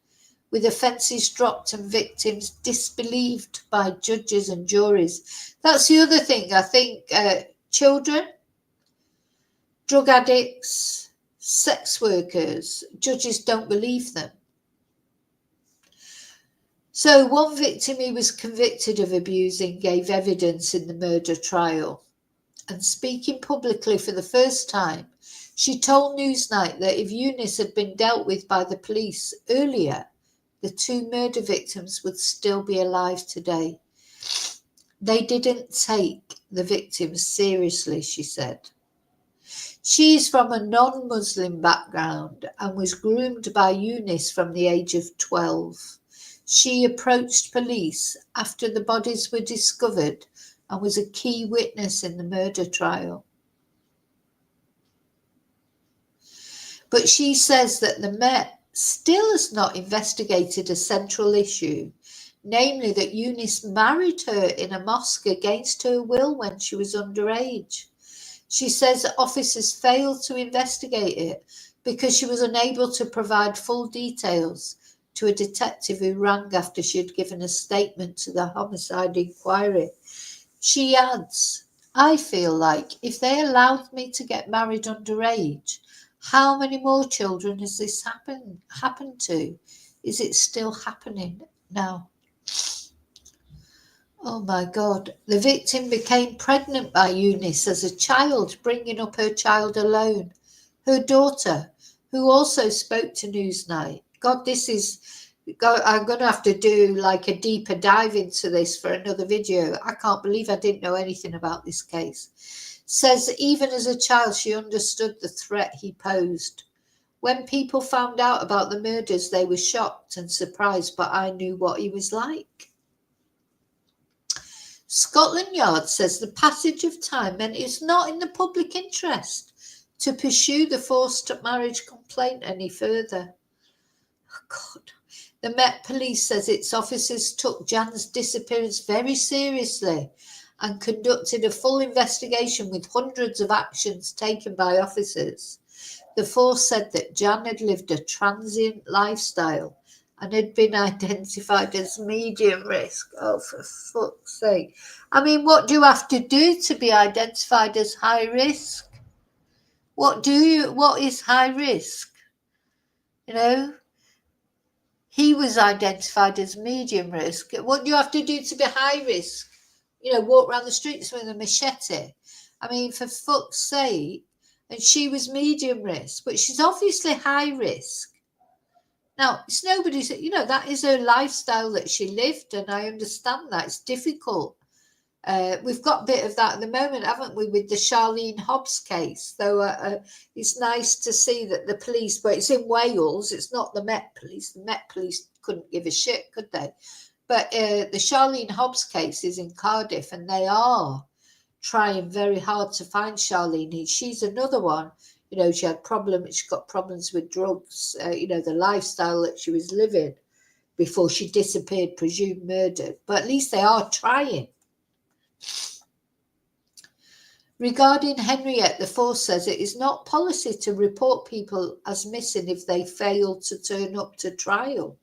[SPEAKER 1] with offences dropped and victims disbelieved by judges and juries. That's the other thing. I think children, drug addicts, sex workers, judges don't believe them. So one victim he was convicted of abusing gave evidence in the murder trial. And speaking publicly for the first time, she told Newsnight that if Youens had been dealt with by the police earlier, the two murder victims would still be alive today. They didn't take the victims seriously, she said. She's from a non-Muslim background and was groomed by Youens from the age of 12. She approached police after the bodies were discovered and was a key witness in the murder trial. But she says that the Met still has not investigated a central issue, namely that Youens married her in a mosque against her will when she was underage. She says that officers failed to investigate it because she was unable to provide full details to a detective who rang after she had given a statement to the homicide inquiry. She adds, I feel like if they allowed me to get married underage, how many more children has this happened to? Is it still happening now? Oh my God. The victim became pregnant by Youens as a child, bringing up her child alone. Her daughter, who also spoke to Newsnight. God, I'm going to have to do like a deeper dive into this for another video. I can't believe I didn't know anything about this case. Says even as a child, she understood the threat he posed. When people found out about the murders, they were shocked and surprised, but I knew what he was like. Scotland Yard says the passage of time meant it's not in the public interest to pursue the forced marriage complaint any further. Oh God. The Met Police says its officers took Jan's disappearance very seriously and conducted a full investigation with hundreds of actions taken by officers. The force said that Jan had lived a transient lifestyle and had been identified as medium risk. Oh, for fuck's sake. I mean, what do you have to do to be identified as high risk? What is high risk? You know, he was identified as medium risk. What do you have to do to be high risk? You know, walk around the streets with a machete. I mean, for fuck's sake. And she was medium risk, but she's obviously high risk. Now, it's nobody's, that is her lifestyle that she lived, and I understand that. It's difficult. We've got a bit of that at the moment, haven't we, with the Charlene Hobbs case? Though it's nice to see that the police, but it's in Wales, it's not the Met Police. The Met Police couldn't give a shit, could they? But the Charlene Hobbs case is in Cardiff, and they are trying very hard to find Charlene. She's another one. She got problems with drugs, the lifestyle that she was living before she disappeared, presumed murdered. But at least they are trying. Regarding Henriette, the force says it is not policy to report people as missing if they fail to turn up to trial.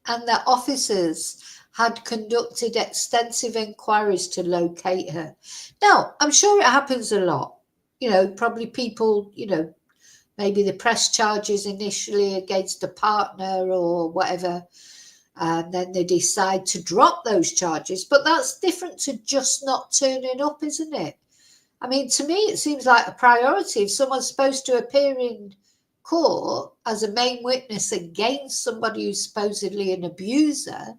[SPEAKER 1] And that officers had conducted extensive inquiries to locate her. Now, I'm sure it happens a lot. Probably people, maybe they press charges initially against a partner or whatever, and then they decide to drop those charges. But that's different to just not turning up, isn't it? I mean, to me, it seems like a priority. If someone's supposed to appear in court as a main witness against somebody who's supposedly an abuser,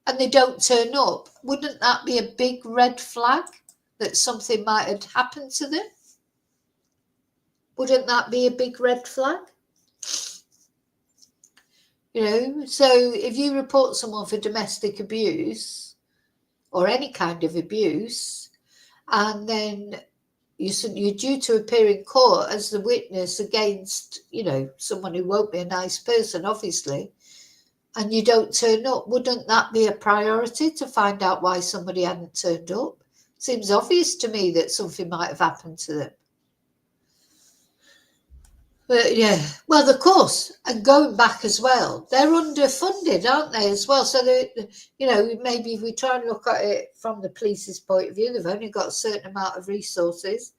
[SPEAKER 1] and they don't turn up, wouldn't that be a big red flag that something might have happened to them? Wouldn't that be a big red flag? So if you report someone for domestic abuse or any kind of abuse, and then you're due to appear in court as the witness against, someone who won't be a nice person, obviously, and you don't turn up, wouldn't that be a priority to find out why somebody hadn't turned up? Seems obvious to me that something might have happened to them. But yeah, well, of course, and going back as well, they're underfunded, aren't they, as well? So, maybe if we try and look at it from the police's point of view, they've only got a certain amount of resources,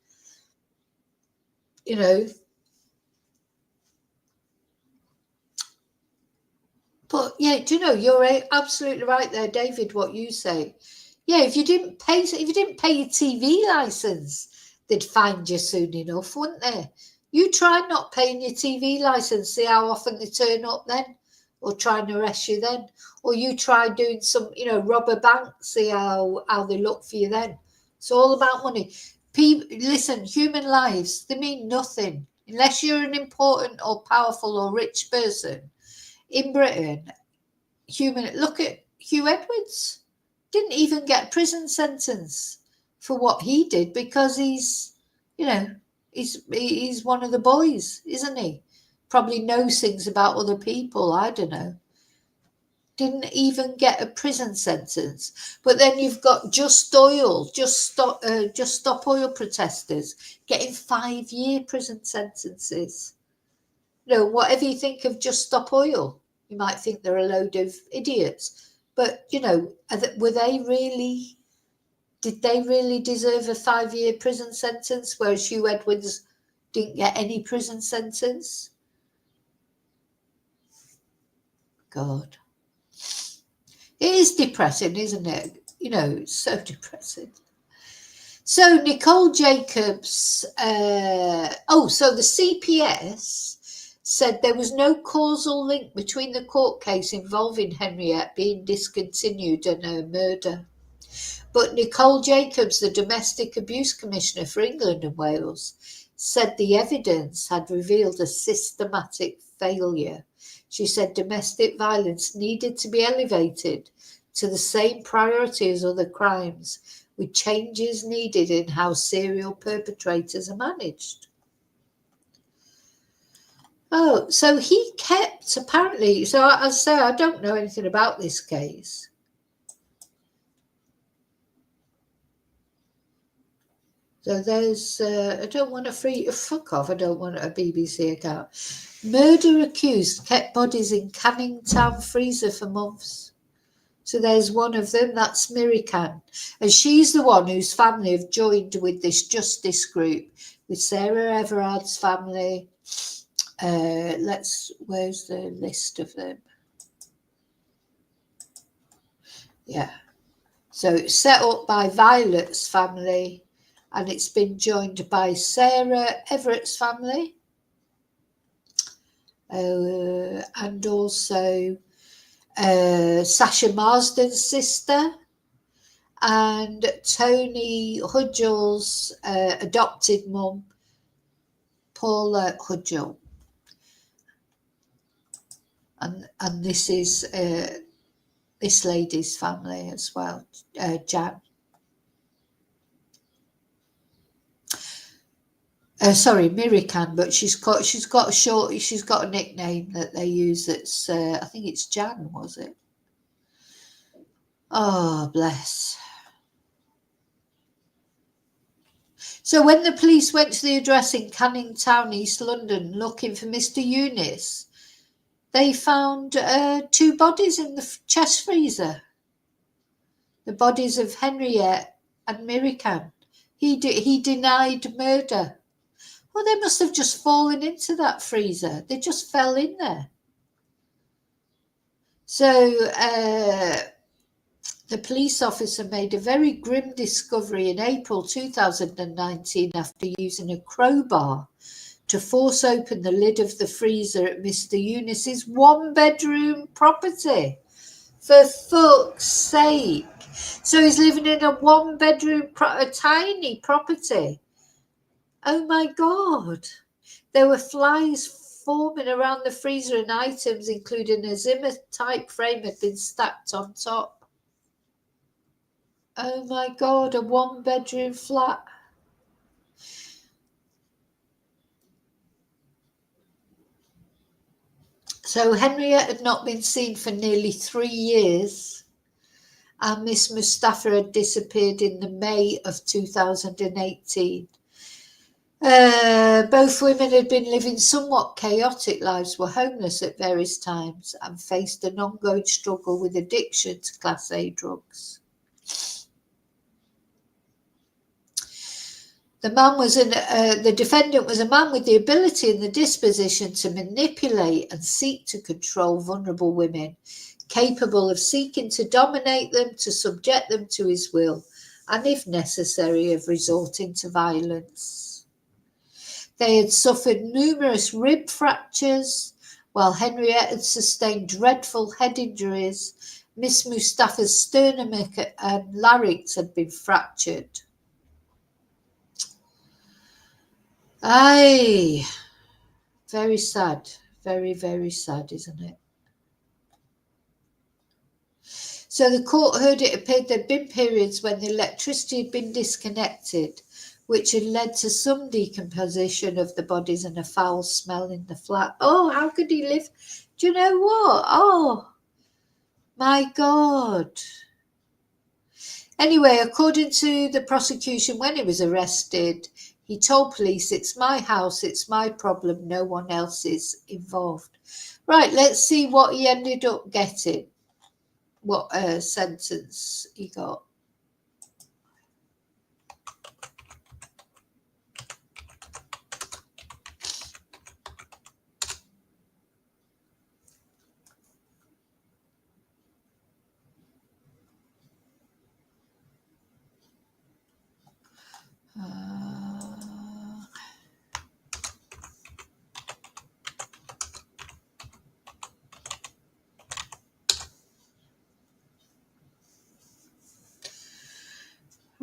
[SPEAKER 1] But yeah, do you know, you're absolutely right there, David, what you say. Yeah, if you didn't pay your TV license, they'd find you soon enough, wouldn't they? You try not paying your TV license, see how often they turn up then, or try and arrest you then, or you try doing some, rob a bank, see how they look for you then. It's all about money. Listen, human lives, they mean nothing unless you're an important or powerful or rich person. In Britain, look at Hugh Edwards. Didn't even get a prison sentence for what he did because he's one of the boys, isn't he? Probably knows things about other people. I don't know. Didn't even get a prison sentence. But then you've got Just Stop Oil protesters getting 5-year prison sentences. Whatever you think of Just Stop Oil, you might think they're a load of idiots. But, did they really deserve a 5-year prison sentence, whereas Hugh Edwards didn't get any prison sentence? God. It is depressing, isn't it? It's so depressing. So Nicole Jacobs, so the CPS said there was no causal link between the court case involving Henriette being discontinued and her murder. But Nicole Jacobs, the Domestic Abuse Commissioner for England and Wales, said the evidence had revealed a systematic failure. She said domestic violence needed to be elevated to the same priority as other crimes, with changes needed in how serial perpetrators are managed. Oh, so he kept, apparently, so I say I don't know anything about this case. So there's, I don't want fuck off, I don't want a BBC account. Murder accused kept bodies in Canning Town freezer for months. So there's one of them, that's Mirican. And she's the one whose family have joined with this justice group, with Sarah Everard's family. Where's the list of them? Yeah. So it's set up by Violet's family, and it's been joined by Sarah Everett's family, and also Sasha Marsden's sister, and Tony Hudgell's adopted mum, Paula Hudgell. And this is this lady's family as well, Jan. Sorry, Mirican, but she's got a nickname that they use. That's I think it's Jan, was it? Oh, bless. So when the police went to the address in Canning Town, East London, looking for Mr. Younes, they found 2 bodies in the chest freezer. The bodies of Henriette and Mirican. He denied murder. Well, they must have just fallen into that freezer. They just fell in there. So the police officer made a very grim discovery in April 2019 after using a crowbar to force open the lid of the freezer at Mr. Younes's 1-bedroom property. For fuck's sake. So he's living in a 1-bedroom, a tiny property. Oh my God. There were flies forming around the freezer, and items, including a Zimmer-type frame, had been stacked on top. Oh my God, a 1-bedroom flat. So Henriette had not been seen for nearly 3 years, and Miss Mustafa had disappeared in the May of 2018. Both women had been living somewhat chaotic lives, were homeless at various times, and faced an ongoing struggle with addiction to Class A drugs. The defendant was a man with the ability and the disposition to manipulate and seek to control vulnerable women, capable of seeking to dominate them, to subject them to his will, and if necessary, of resorting to violence. They had suffered numerous rib fractures, while Henriette had sustained dreadful head injuries. Miss Mustafa's sternum and larynx had been fractured. Aye, very sad, very, very sad, isn't it? So the court heard it appeared there had been periods when the electricity had been disconnected, which had led to some decomposition of the bodies and a foul smell in the flat. Oh, how could he live? Do you know what? Oh, my God. Anyway, according to the prosecution, when he was arrested, he told police, "It's my house, it's my problem, no one else is involved." Right, let's see what he ended up getting, what sentence he got.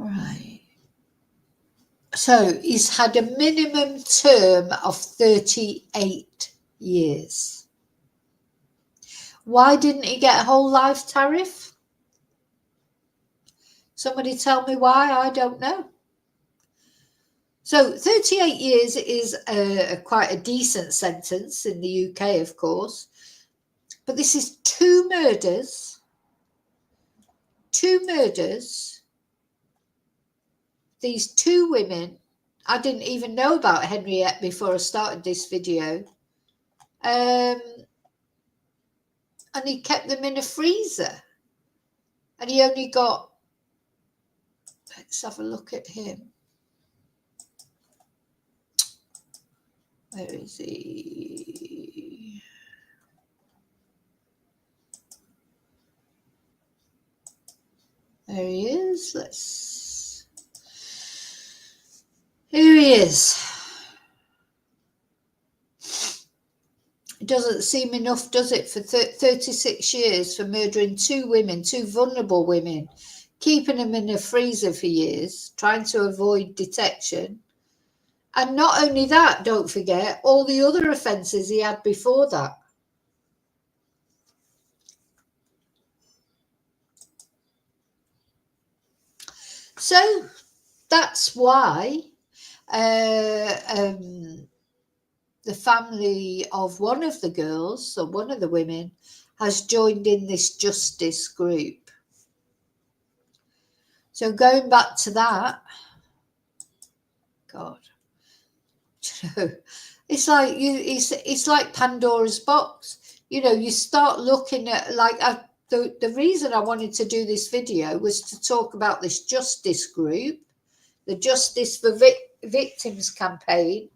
[SPEAKER 1] Right. So he's had a minimum term of 38 years. Why didn't he get a whole life tariff? Somebody tell me why, I don't know. So 38 years is quite a decent sentence in the UK, of course. But this is two murders. These two women, I didn't even know about Henriette before I started this video. And he kept them in a freezer. And he only got, let's have a look at him. Where is he? There he is. Here he is. It doesn't seem enough, does it, for 36 years for murdering two women, two vulnerable women, keeping them in a freezer for years, trying to avoid detection. And not only that, don't forget, all the other offences he had before that. So that's why the family of one of the girls, or one of the women, has joined in this justice group. So going back to that, God, it's like it's like Pandora's box. You know, you start looking at, like, the reason I wanted to do this video was to talk about this justice group, the Justice for Victims campaign,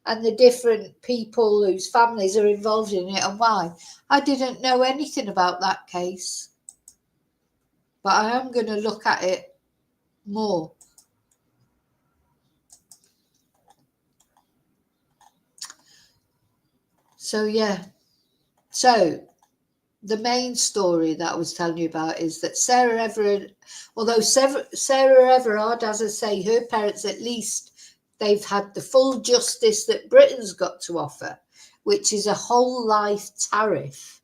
[SPEAKER 1] and the different people whose families are involved in it and why. I didn't know anything about that case, but I am going to look at it more. So, yeah. So, the main story that I was telling you about is that Sarah Everard, although Sarah Everard, as I say, her parents, at least they've had the full justice that Britain's got to offer, which is a whole life tariff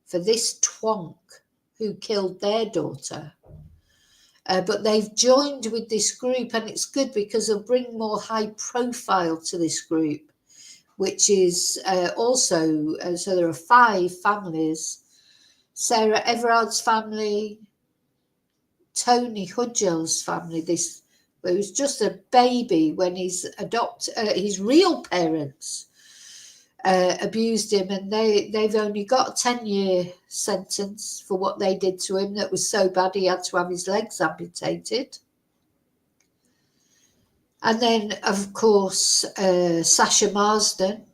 [SPEAKER 1] for this twonk who killed their daughter. But they've joined with this group, and it's good because they'll bring more high profile to this group, which is also, so there are 5 families. Sarah Everard's family, Tony Hudgel's family. This it was just a baby when his real parents abused him, and they've only got a 10-year sentence for what they did to him that was so bad he had to have his legs amputated. And then, of course, Sasha Marsden.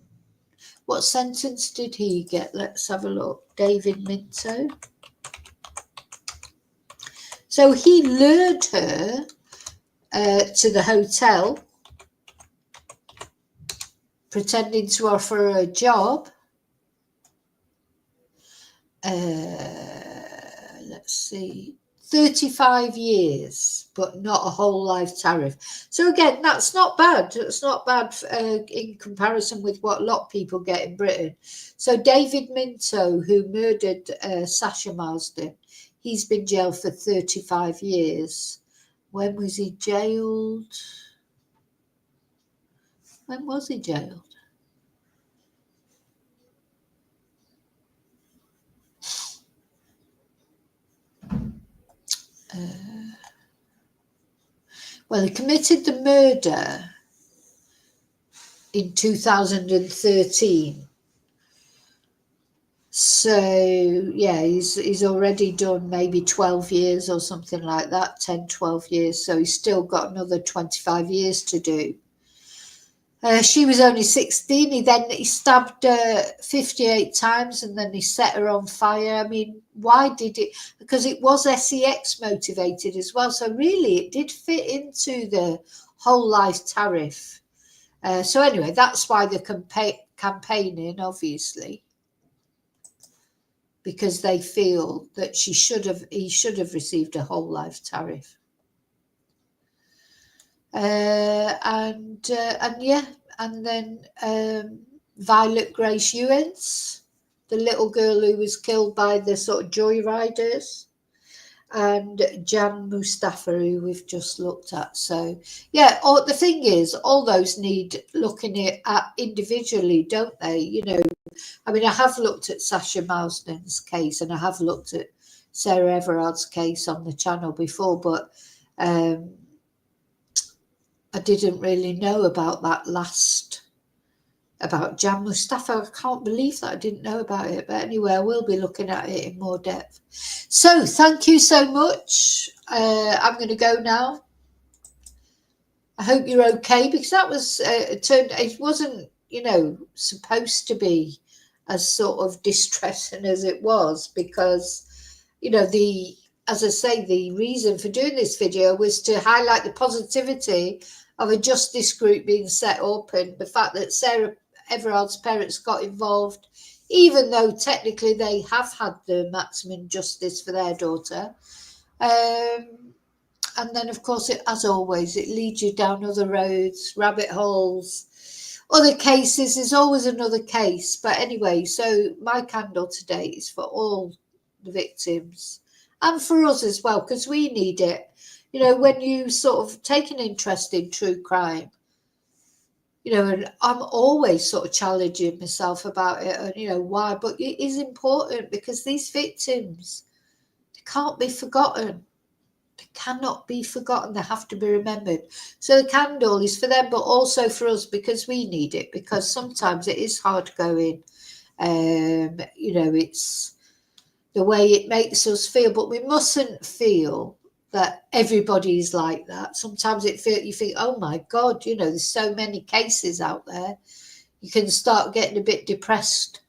[SPEAKER 1] What sentence did he get? Let's have a look. David Minto. So he lured her to the hotel, pretending to offer her a job. Let's see. 35 years, but not a whole life tariff. So again, that's not bad. It's not bad in comparison with what a lot of people get in Britain. So David Minto, who murdered Sasha Marsden, he's been jailed for 35 years. When was he jailed? When was he jailed? Well, he committed the murder in 2013. So, yeah, he's already done maybe 12 years or something like that, 10, 12 years. So he's still got another 25 years to do. She was only 16. He stabbed her 58 times and then he set her on fire. I mean, why did it? Because it was sex motivated as well. So really, it did fit into the whole life tariff. So anyway, that's why they're campaigning, obviously, because they feel that he should have received a whole life tariff. And then Violet-Grace Youens, the little girl who was killed by the sort of joyriders, and Jan Mustafa, who we've just looked at. So yeah, the thing is, all those need looking at individually, don't they? You know, I mean, I have looked at Sasha Marsden's case and I have looked at Sarah Everard's case on the channel before, but I didn't really know about that about Jan Mustafa. I can't believe that I didn't know about it. But anyway, I will be looking at it in more depth. So thank you so much. I'm going to go now. I hope you're okay, because that was it wasn't, supposed to be as sort of distressing as it was, because, as I say, the reason for doing this video was to highlight the positivity of a justice group being set up, and the fact that Sarah Everard's parents got involved, even though technically they have had the maximum justice for their daughter. And then, of course, as always, it leads you down other roads, rabbit holes, other cases. There's always another case. But anyway, so my candle today is for all the victims and for us as well, because we need it. When you sort of take an interest in true crime, and I'm always sort of challenging myself about it and, why. But it is important, because these victims, they can't be forgotten. They cannot be forgotten. They have to be remembered. So the candle is for them, but also for us, because we need it, because sometimes it is hard going. It's the way it makes us feel, but we mustn't feel that everybody is like that. Sometimes you think, oh my God, there's so many cases out there. You can start getting a bit depressed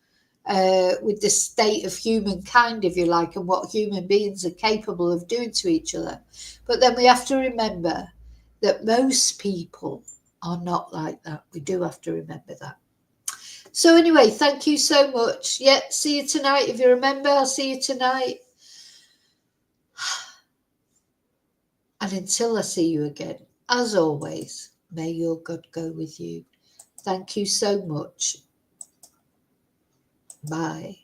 [SPEAKER 1] with the state of humankind, if you like, and what human beings are capable of doing to each other. But then we have to remember that most people are not like that. We do have to remember that. So anyway, thank you so much. Yeah, see you tonight. If you remember, I'll see you tonight. And until I see you again, as always, may your God go with you. Thank you so much. Bye.